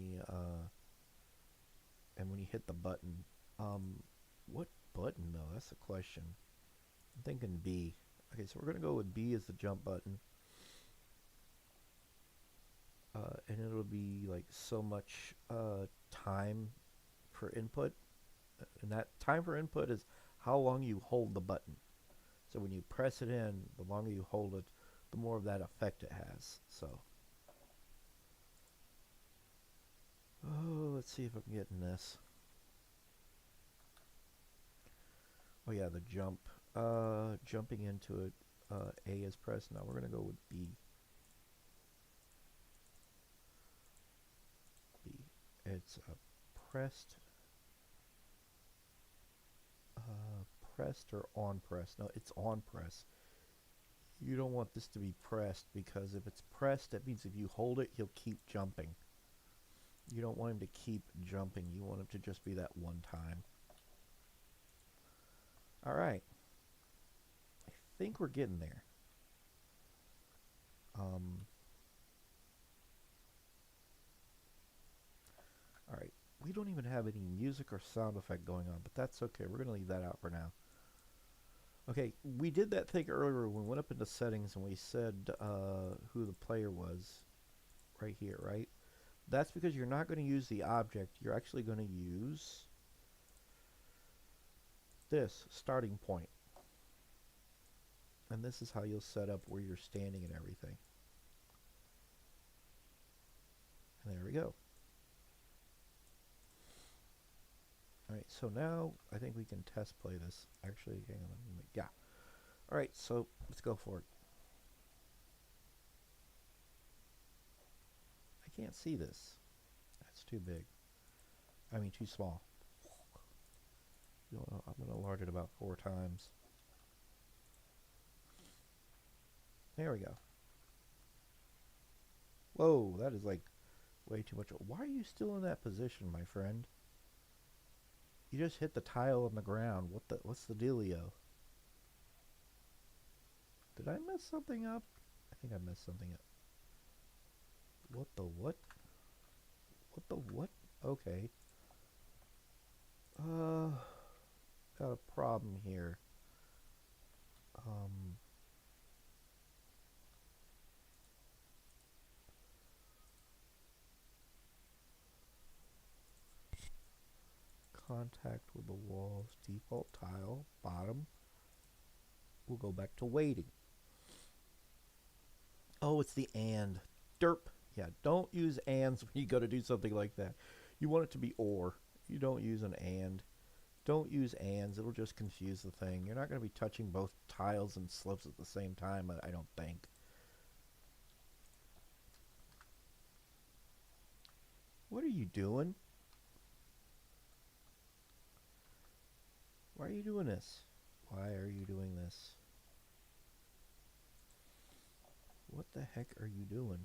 and when you hit the button. What button though? That's the question. I'm thinking B. Okay, so we're going to go with B as the jump button. And it'll be like so much time for input. And that time for input is how long you hold the button. So when you press it in, the longer you hold it, the more of that effect it has. So, oh, let's see if I can get in this. Oh yeah, the jump. Jumping into it, A is pressed. Now we're going to go with B. B. It's pressed. Pressed or on press. No, it's on press. You don't want this to be pressed, because if it's pressed, that means if you hold it, he'll keep jumping. You don't want him to keep jumping. You want him to just be that one time. Alright. I think we're getting there. Alright. We don't even have any music or sound effect going on, but that's okay. We're going to leave that out for now. Okay, we did that thing earlier when we went up into settings and we said who the player was right here, right? That's because you're not going to use the object. You're actually going to use this starting point. And this is how you'll set up where you're standing and everything. And there we go. Alright, so now I think we can test play this. Actually, hang on. Yeah. Alright, so let's go for it. I can't see this. That's too big. I mean, too small. I'm going to enlarge it about 4 times. There we go. Whoa, that is like way too much. Why are you still in that position, my friend? You just hit the tile on the ground. What's the dealio? Did I mess something up? I think I messed something up. What the what? What the what? Okay. Got a problem here. Contact with the wall's default tile, bottom. We'll go back to waiting. Oh, it's the and. Derp. Yeah, don't use ands when you go to do something like that. You want it to be or. You don't use an and. Don't use ands. It'll just confuse the thing. You're not going to be touching both tiles and slopes at the same time, I don't think. What are you doing? Why are you doing this? Why are you doing this? What the heck are you doing?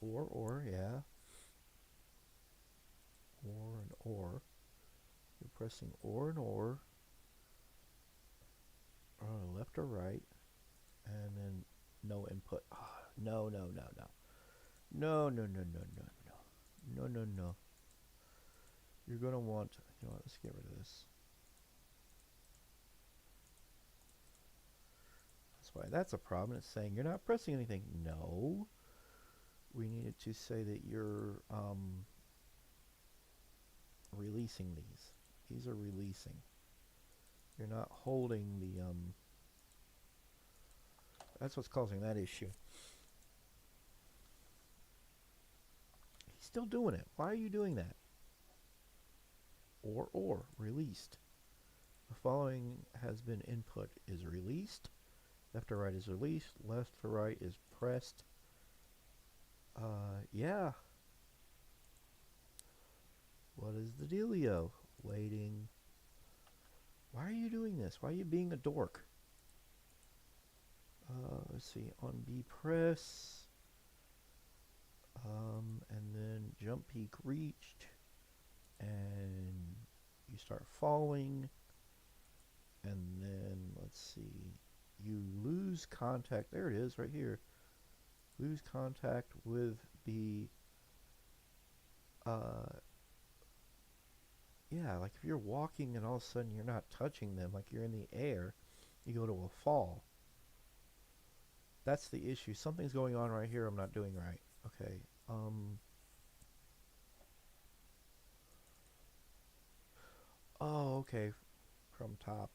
Or, yeah. Or and or. You're pressing or and or. Left or right. And then no input. Oh, no, no, no, no. No, no, no, no, no, no. No, no, no. You're going to want, you know what, let's get rid of this. That's why that's a problem. It's saying you're not pressing anything. No. We needed to say that you're releasing these. These are releasing. You're not holding the that's what's causing that issue. He's still doing it. Why are you doing that? Or released. The following has been input is released. Left to right is released. Left to right is pressed. Yeah. What is the dealio? Waiting. Why are you doing this? Why are you being a dork? Let's see. On B press. And then jump peak reached. And you start falling. And then, let's see. You lose contact. There it is, right here. Lose contact with the yeah, like if you're walking and all of a sudden you're not touching them, like you're in the air, you go to a fall. That's the issue. Something's going on right here I'm not doing right. Okay. Oh, okay. From top.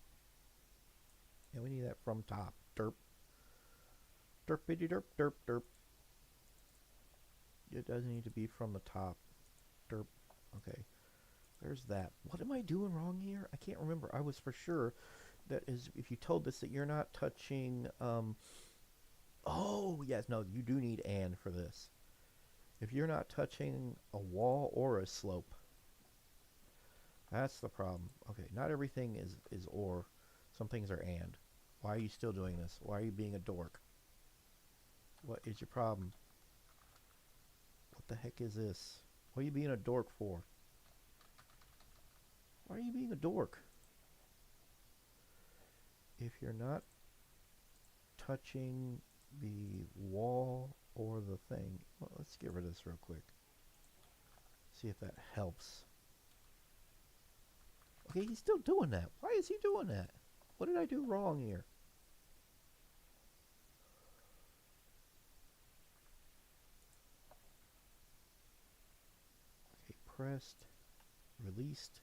Yeah, we need that from top. Derp. Derpity derp derp derp. It doesn't need to be from the top. Derp. Okay. There's that. What am I doing wrong here? I can't remember. I was for sure that is if you told this that you're not touching oh yes, no, you do need and for this. If you're not touching a wall or a slope, that's the problem. Okay, not everything is or. Some things are and. Why are you still doing this? Why are you being a dork? What is your problem? What the heck is this? What are you being a dork for? Why are you being a dork? If you're not touching the wall or the thing, well, let's get rid of this real quick. See if that helps. Okay, he's still doing that. Why is he doing that? What did I do wrong here? Okay, pressed, released.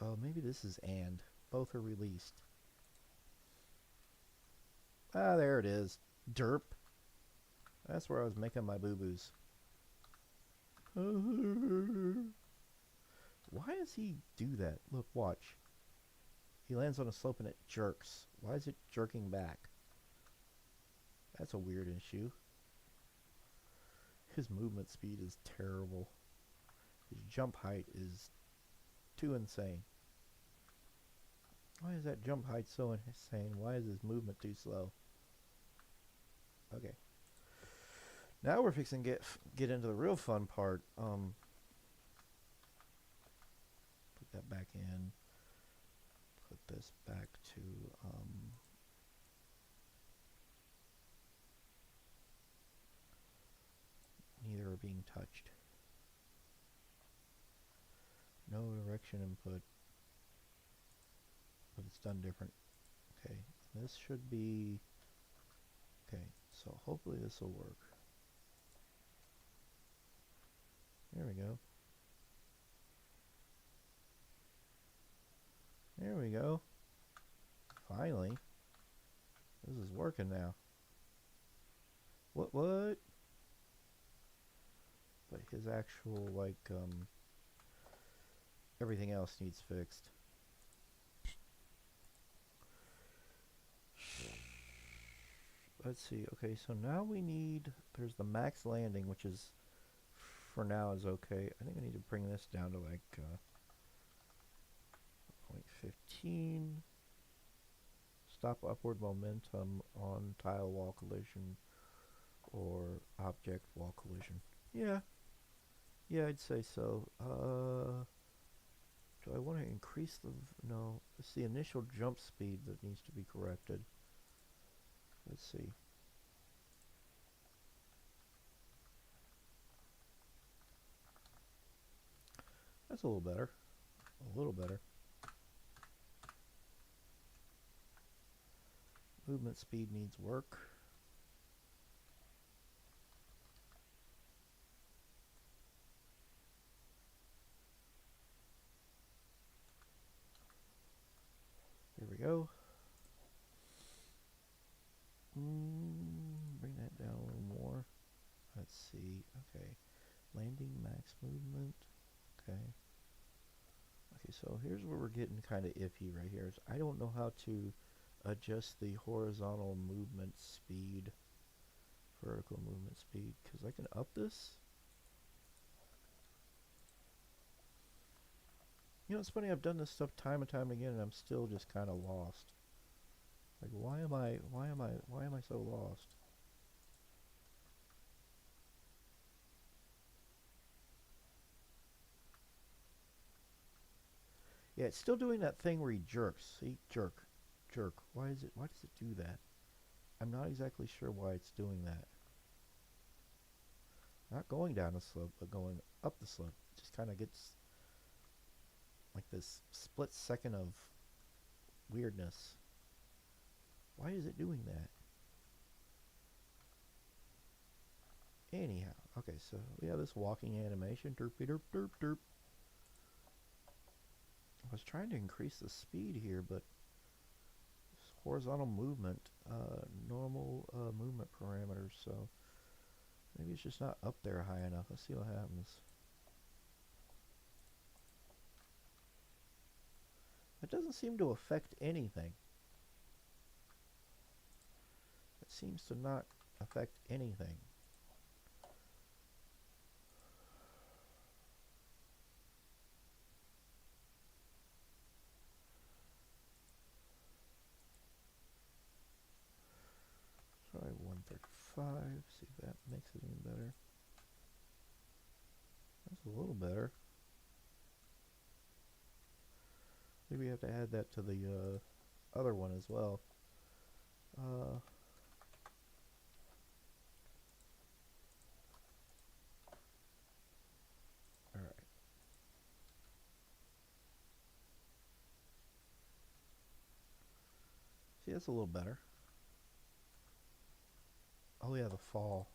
Oh, maybe this is and. Both are released. Ah, there it is. Derp. That's where I was making my boo-boos. Why does he do that? Look, watch. He lands on a slope and it jerks. Why is it jerking back? That's a weird issue. His movement speed is terrible. His jump height is too insane. Why is that jump height so insane? Why is his movement too slow? Okay. Now we're fixing to get into the real fun part. Put that back in. Put this back to neither are being touched. No direction input, but it's done different. Okay, this should be okay. So hopefully this will work. There we go. There we go. Finally. This is working now. What? But his actual, like, everything else needs fixed. Let's see. Okay, so now we need, there's the max landing, which is, for now, is okay. I think I need to bring this down to, like, 0.15. Stop upward momentum on tile wall collision or object wall collision. Yeah, I'd say so. Do I want to increase the... No, it's the initial jump speed that needs to be corrected. Let's see. That's a little better. A little better. Movement speed needs work. Here we go. Bring that down a little more. Let's see. Okay. Landing max movement. Okay. Okay, so here's where we're getting kind of iffy right here. I don't know how to adjust the horizontal movement speed, vertical movement speed, because I can up this. You know, it's funny, I've done this stuff time and time again and I'm still just kind of lost. Like, why am I so lost? Yeah, it's still doing that thing where he jerks. See, jerk. Why does it do that? I'm not exactly sure why it's doing that. Not going down the slope, but going up the slope. It just kind of gets like this split second of weirdness. Why is it doing that? Anyhow, okay, so we have this walking animation. Derpy derp derp derp. I was trying to increase the speed here, but horizontal movement, normal movement parameters, so maybe it's just not up there high enough. Let's see what happens. It doesn't seem to affect anything. It seems to not affect anything. Try 135, see if that makes it any better. That's a little better. Maybe we have to add that to the other one as well. Alright. See, that's a little better. Oh yeah, the fall.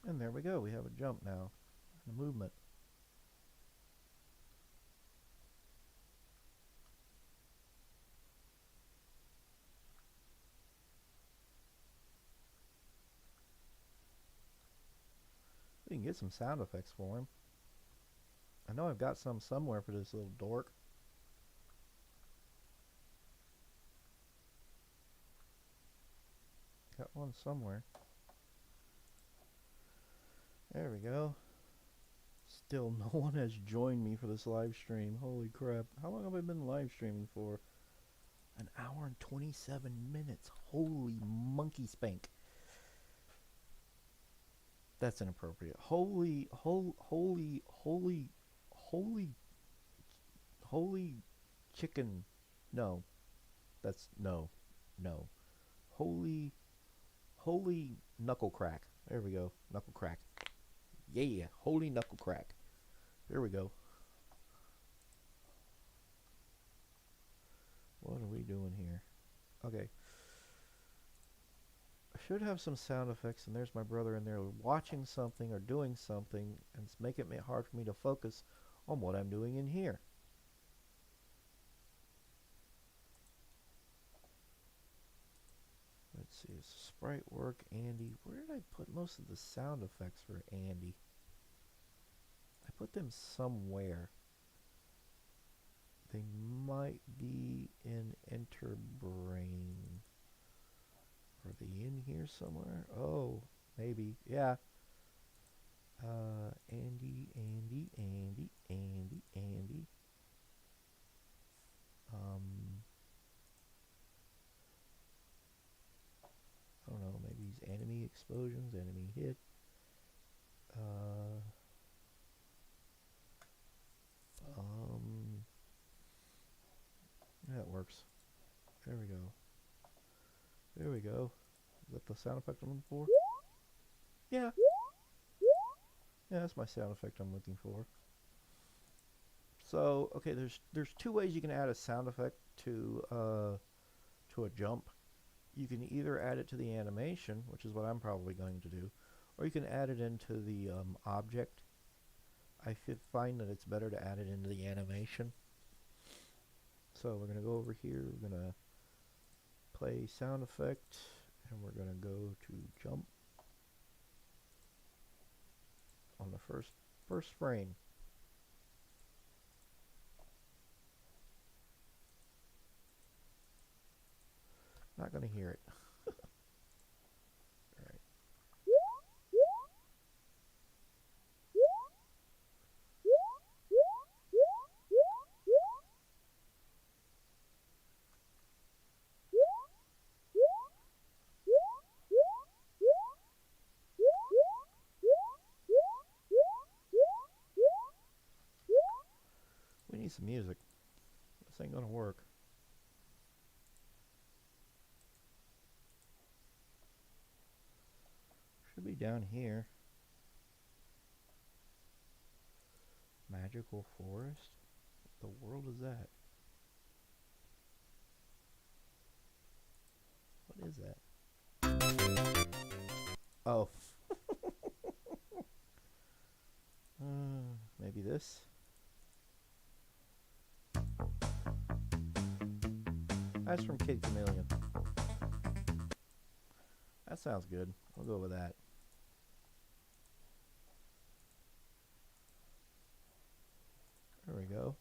And there we go, we have a jump now, and a movement. We can get some sound effects for him. I know I've got some somewhere for this little dork. Got one somewhere. There we go. Still no one has joined me for this live stream. Holy crap. How long have I been live streaming for? An hour and 27 minutes. Holy monkey spank. That's inappropriate. Holy chicken. No. That's no. No. Holy knuckle crack. There we go. Knuckle crack. Yeah. Holy knuckle crack. There we go. What are we doing here? Okay. I should have some sound effects, and there's my brother in there watching something or doing something, and it's making it hard for me to focus on what I'm doing in here. Let's see, sprite work, Andy. Where did I put most of the sound effects for Andy? I put them somewhere. They might be in Enterbrain. Are they in here somewhere? Oh, maybe. Yeah. Andy. I don't know. Maybe these enemy explosions, enemy hit. That works. There we go. There we go. Is that the sound effect I'm looking for? Yeah. Yeah, that's my sound effect I'm looking for. So, okay, there's two ways you can add a sound effect to a jump. You can either add it to the animation, which is what I'm probably going to do, or you can add it into the object. I find that it's better to add it into the animation. So we're going to go over here, we're going to play sound effect, and we're going to go to jump on the first frame. Not going to hear it. All right. We need some music. This ain't gonna work. Should be down here. Magical forest? What the world is that? What is that? Oh. Maybe this? That's from Kid Chameleon. That sounds good. We'll go with that. There we go.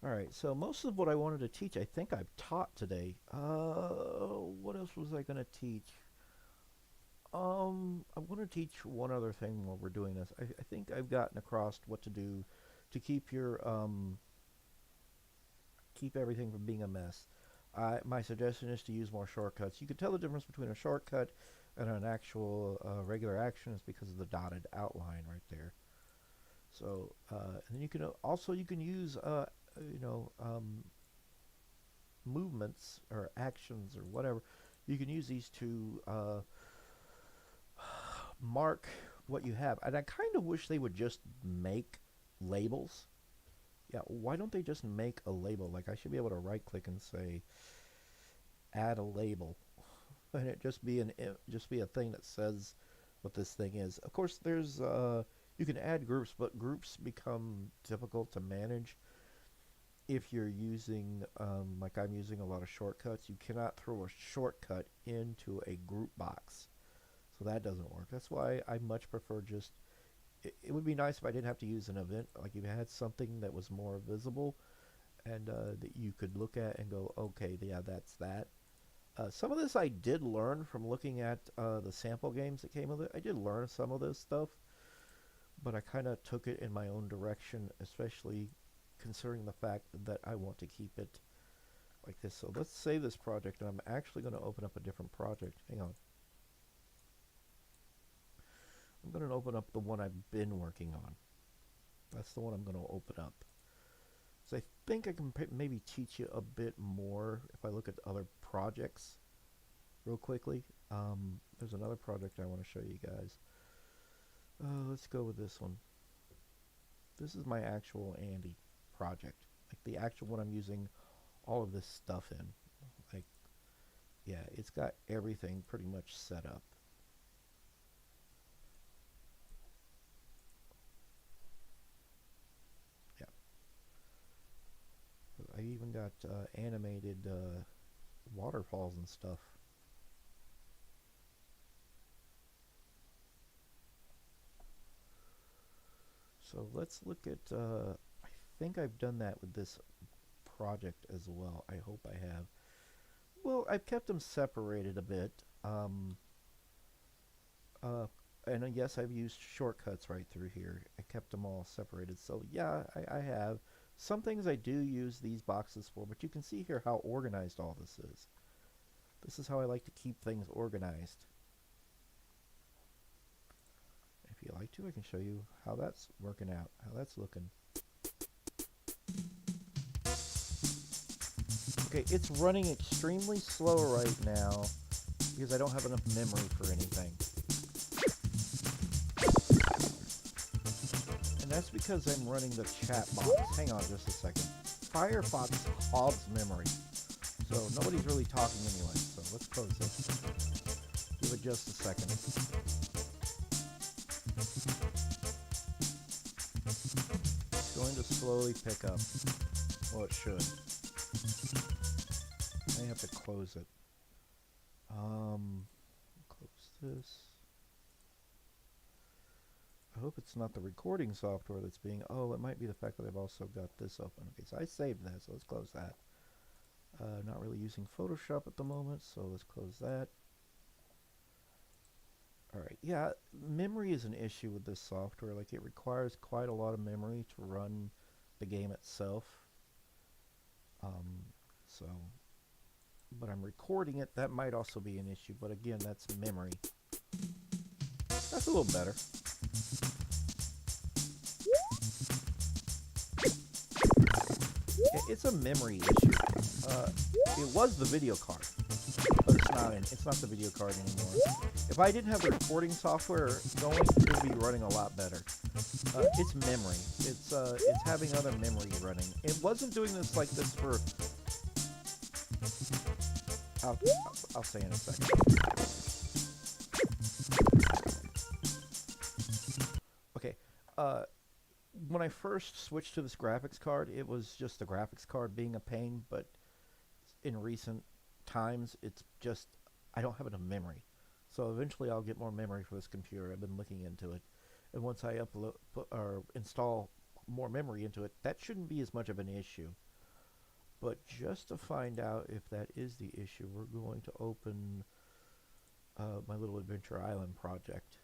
Alright, so most of what I wanted to teach, I think I've taught today. What else was I going to teach? I'm going to teach one other thing while we're doing this. I think I've gotten across what to do to keep your, keep everything from being a mess. My suggestion is to use more shortcuts. You can tell the difference between a shortcut and an actual regular action is because of the dotted outline right there. So, and then you can also you can use you know movements or actions or whatever. You can use these to mark what you have. And I kind of wish they would just make labels. Yeah, why don't they just make a label? Like I should be able to right click and say add a label, and it just be a thing that says what this thing is. Of course, there's you can add groups, but groups become difficult to manage if you're using like I'm using a lot of shortcuts. You cannot throw a shortcut into a group box, so that doesn't work. That's why I much prefer just it would be nice if I didn't have to use an event, like if you had something that was more visible and that you could look at and go, okay, yeah, that's that. Some of this I did learn from looking at the sample games that came with it. I did learn some of this stuff, but I kind of took it in my own direction, especially considering the fact that I want to keep it like this. So let's save this project, and I'm actually going to open up a different project. Hang on. I'm going to open up the one I've been working on. That's the one I'm going to open up. So I think I can maybe teach you a bit more if I look at other projects real quickly. There's another project I want to show you guys. Let's go with this one. This is my actual Andy project, like the actual one I'm using all of this stuff in. Like, yeah, it's got everything pretty much set up. Yeah, I even got animated waterfalls and stuff. So let's look at, I think I've done that with this project as well. I hope I have. Well, I've kept them separated a bit. And yes, I've used shortcuts right through here. I kept them all separated. So yeah, I have. Some things I do use these boxes for, but you can see here how organized all this is. This is how I like to keep things organized. If you like to, I can show you how that's working out, how that's looking. Okay, it's running extremely slow right now because I don't have enough memory for anything. And that's because I'm running the chat box. Hang on just a second. Firefox hogs memory. So nobody's really talking anyway, so let's close this. Give it just a second. It's going to slowly pick up. Well, it should. I have to close it. Close this. I hope it's not the recording software that's being... Oh, it might be the fact that I've also got this open. Okay, so I saved that, so let's close that. Not really using Photoshop at the moment, so let's close that. Alright, yeah, memory is an issue with this software. Like, it requires quite a lot of memory to run the game itself. But I'm recording it. That might also be an issue, but again, that's memory. That's a little better. It's a memory issue. It was the video card, but it's not the video card anymore. If I didn't have the recording software going, it would be running a lot better. It's memory. It's having other memory running. It wasn't doing this like this for... I'll say in a second. Okay. When I first switched to this graphics card, it was just the graphics card being a pain, but in recent times, it's just, I don't have enough memory. So eventually I'll get more memory for this computer. I've been looking into it. And once I install more memory into it, that shouldn't be as much of an issue. But just to find out if that is the issue, we're going to open my little Adventure Island project.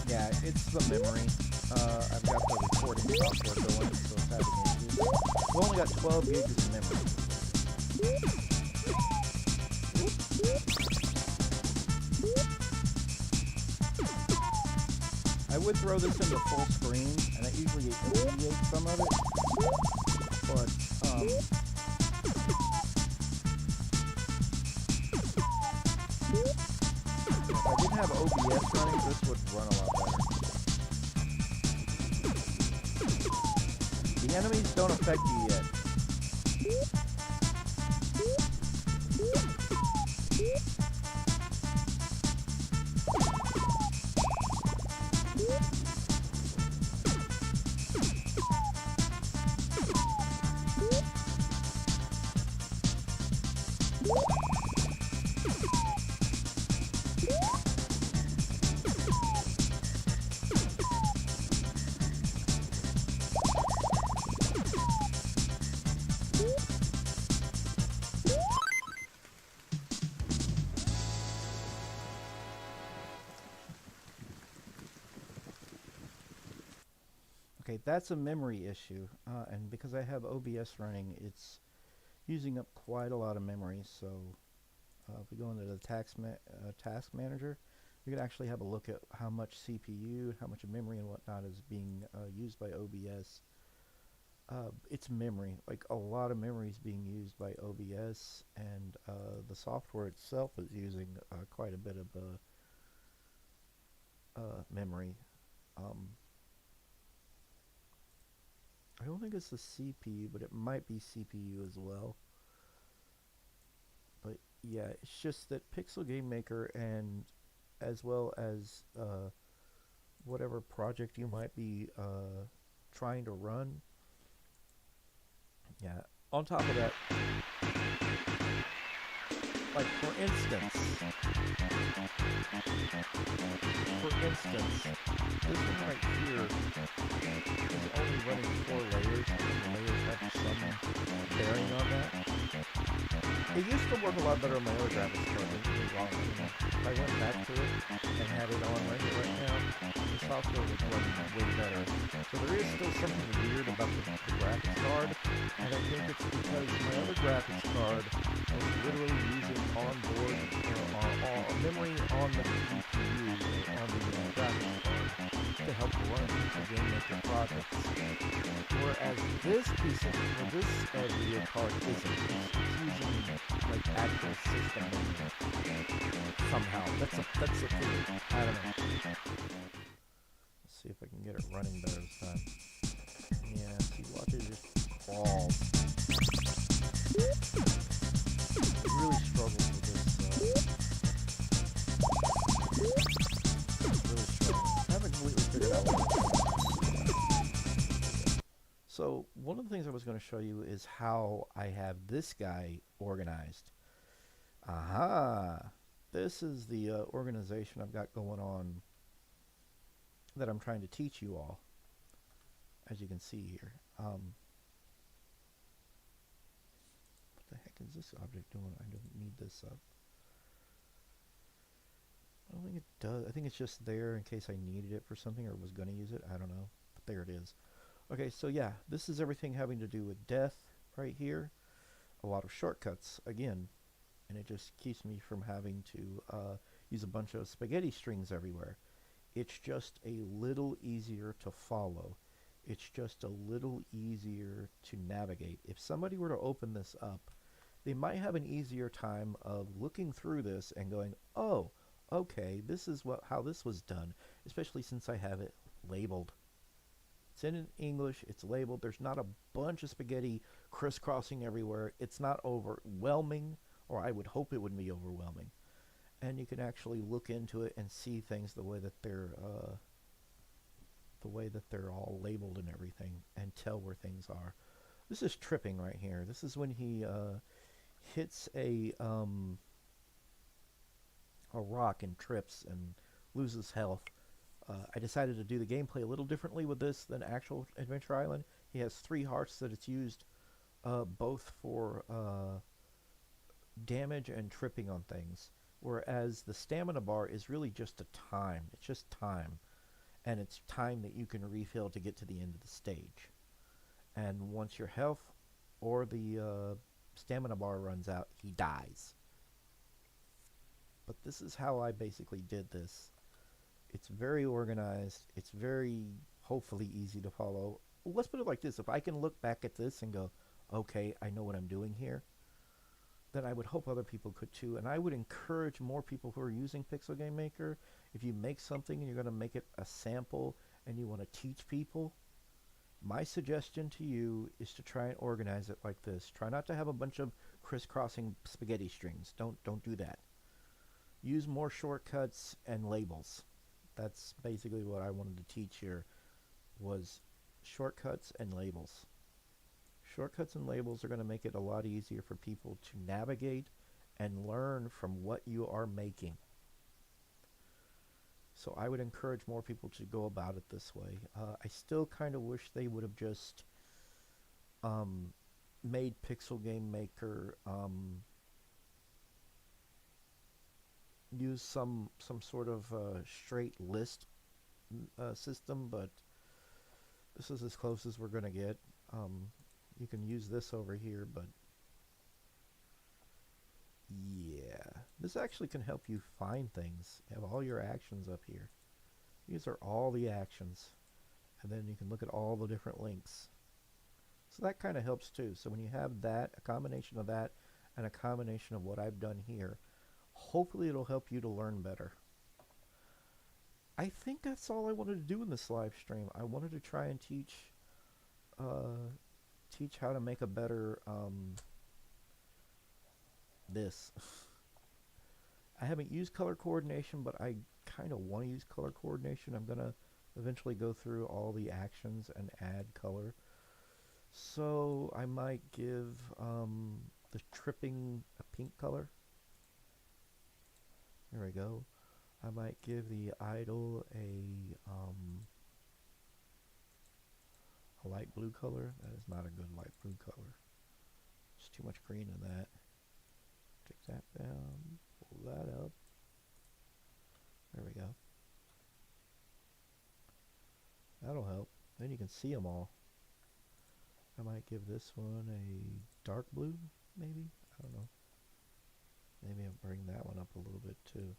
Yeah, it's the memory. I've got the recording software going, so it's having issues. We've only got 12 gigs of memory. I would throw this into full screen, and that usually alleviates some of it, but, if I didn't have OBS running, this would run a lot better. The enemies don't affect you yet. Okay, that's a memory issue, and because I have OBS running, it's using up quite a lot of memory. So if we go into the task manager, we can actually have a look at how much CPU, how much memory and whatnot is being used by OBS. It's memory, like a lot of memory is being used by OBS, and the software itself is using quite a bit of memory. I don't think it's the CPU, but it might be CPU as well. But yeah, it's just that Pixel Game Maker, and as well as whatever project you might be trying to run. Yeah, on top of that, like for instance, this one right here is only running 4 layers, and the layers have some bearing on that. It used to work a lot better on my other graphics card, don't get me wrong. If I went back to it and had it on right now, the software would run way better. So there is still something weird about the graphics card, and I think it's because my other graphics card was literally using onboard memory on the GPU or on the graphics card to help run the Game Maker projects. Whereas this video card isn't. It's using like actual system memory somehow. That's the thing. I don't know. Let's see if I can get it running better this time. Yeah, see, watch it just crawl. It really struggles with this. Really struggling. I haven't completely figured out what. So one of the things I was going to show you is how I have this guy organized. Aha! This is the organization I've got going on that I'm trying to teach you all, as you can see here. What the heck is this object doing? I don't need this up. I don't think it does. I think it's just there in case I needed it for something or was going to use it. I don't know. But there it is. Okay, so yeah, this is everything having to do with death right here. A lot of shortcuts, again. And it just keeps me from having to use a bunch of spaghetti strings everywhere. It's just a little easier to follow. It's just a little easier to navigate. If somebody were to open this up, they might have an easier time of looking through this and going, oh, okay, this is how this was done, especially since I have it labeled. It's in English, it's labeled, there's not a bunch of spaghetti crisscrossing everywhere. It's not overwhelming, or I would hope it wouldn't be overwhelming. And you can actually look into it and see things the way that they're all labeled and everything, and tell where things are. This is tripping right here. This is when he hits a rock and trips and loses health. I decided to do the gameplay a little differently with this than actual Adventure Island. He has 3 hearts that it's used both for damage and tripping on things. Whereas the stamina bar is really just a time. It's just time. And it's time that you can refill to get to the end of the stage. And once your health or the stamina bar runs out, he dies. But this is how I basically did this. It's very organized. It's very, hopefully, easy to follow. Let's put it like this. If I can look back at this and go, okay, I know what I'm doing here, then I would hope other people could too. And I would encourage more people who are using Pixel Game Maker, if you make something and you're going to make it a sample and you want to teach people, my suggestion to you is to try and organize it like this. Try not to have a bunch of crisscrossing spaghetti strings. Don't do that. Use more shortcuts and labels. That's basically what I wanted to teach here, was shortcuts and labels. Shortcuts and labels are going to make it a lot easier for people to navigate and learn from what you are making. So I would encourage more people to go about it this way. I still kind of wish they would have just made Pixel Game Maker use some sort of straight list system, but this is as close as we're going to get. You can use this over here, but yeah, this actually can help you find things. You have all your actions up here. These are all the actions, and then you can look at all the different links. So that kind of helps too. So when you have that, a combination of that and a combination of what I've done here, hopefully it'll help you to learn better. I think that's all I wanted to do in this live stream. I wanted to try and teach how to make a better this. I haven't used color coordination, but I kind of want to use color coordination. I'm going to eventually go through all the actions and add color. So I might give the tripping a pink color. There we go. I might give the idle a light blue color. That is not a good light blue color. There's too much green in that. Take that down. Pull that up. There we go. That'll help. Then you can see them all. I might give this one a dark blue, maybe? I don't know. Maybe I'll bring that one up a little bit too.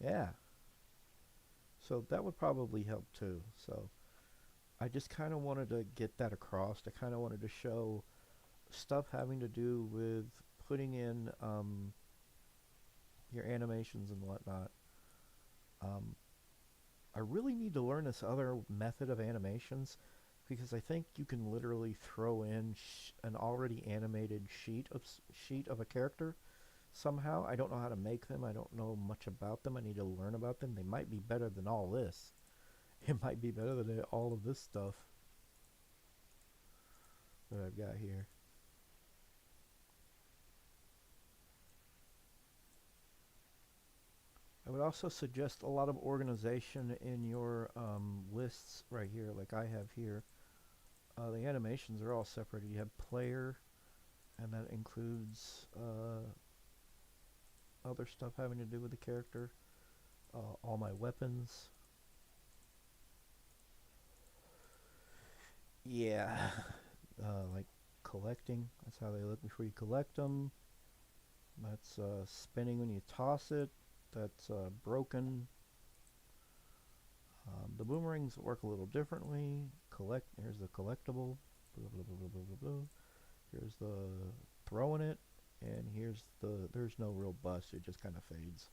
Yeah. So that would probably help too. So I just kind of wanted to get that across. I kind of wanted to show stuff having to do with putting in your animations and whatnot. I really need to learn this other method of animations, because I think you can literally throw in an already animated sheet of a character somehow. I don't know how to make them. I don't know much about them. I need to learn about them. They might be better than all this. It might be better than all of this stuff that I've got here. I would also suggest a lot of organization in your lists right here, like I have here. The animations are all separated. You have player, and that includes other stuff having to do with the character. All my weapons. Yeah, like collecting. That's how they look before you collect them. That's spinning when you toss it. That's broken. The boomerangs work a little differently. Here's the collectible. Blah, blah, blah, blah, blah, blah. Here's the throwing it, and there's no real bust. It just kind of fades.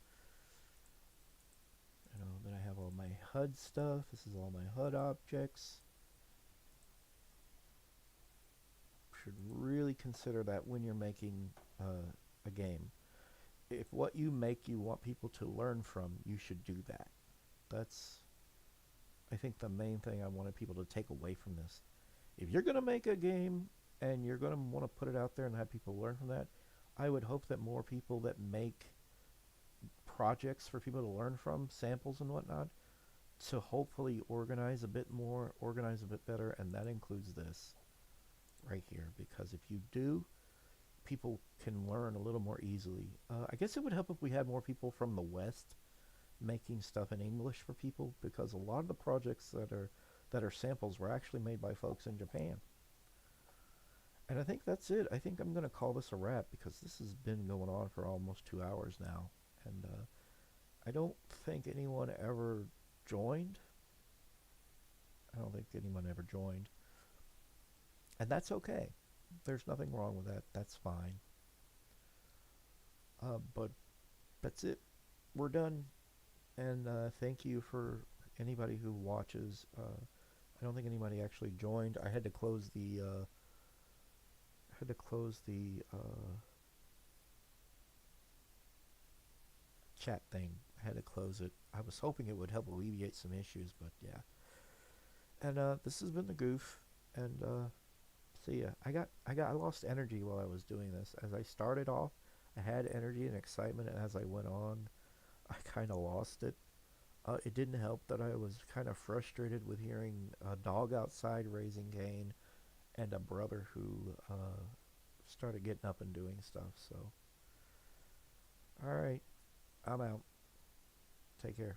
Then I have all my HUD stuff. This is all my HUD objects. Should really consider that when you're making a game. If what you make you want people to learn from, you should do that. That's, I think, the main thing I wanted people to take away from this. If you're going to make a game and you're going to want to put it out there and have people learn from that, I would hope that more people that make projects for people to learn from, samples and whatnot, to hopefully organize a bit more, organize a bit better, and that includes this right here. Because if you do, people can learn a little more easily. I guess it would help if we had more people from the West making stuff in English for people, because a lot of the projects that are samples were actually made by folks in Japan. And I think that's it. I think I'm going to call this a wrap because this has been going on for almost 2 hours now. And I don't think anyone ever joined. I don't think anyone ever joined. And that's okay. There's nothing wrong with that. That's fine. But that's it. We're done. And thank you for anybody who watches. I don't think anybody actually joined. I had to close the chat thing. I had to close it. I was hoping it would help alleviate some issues, but yeah. And this has been the Goof, and see ya. I lost energy while I was doing this. As I started off, I had energy and excitement, and as I went on, I kind of lost it. It didn't help that I was kind of frustrated with hearing a dog outside raising Cain and a brother who started getting up and doing stuff. So, all right, I'm out. Take care.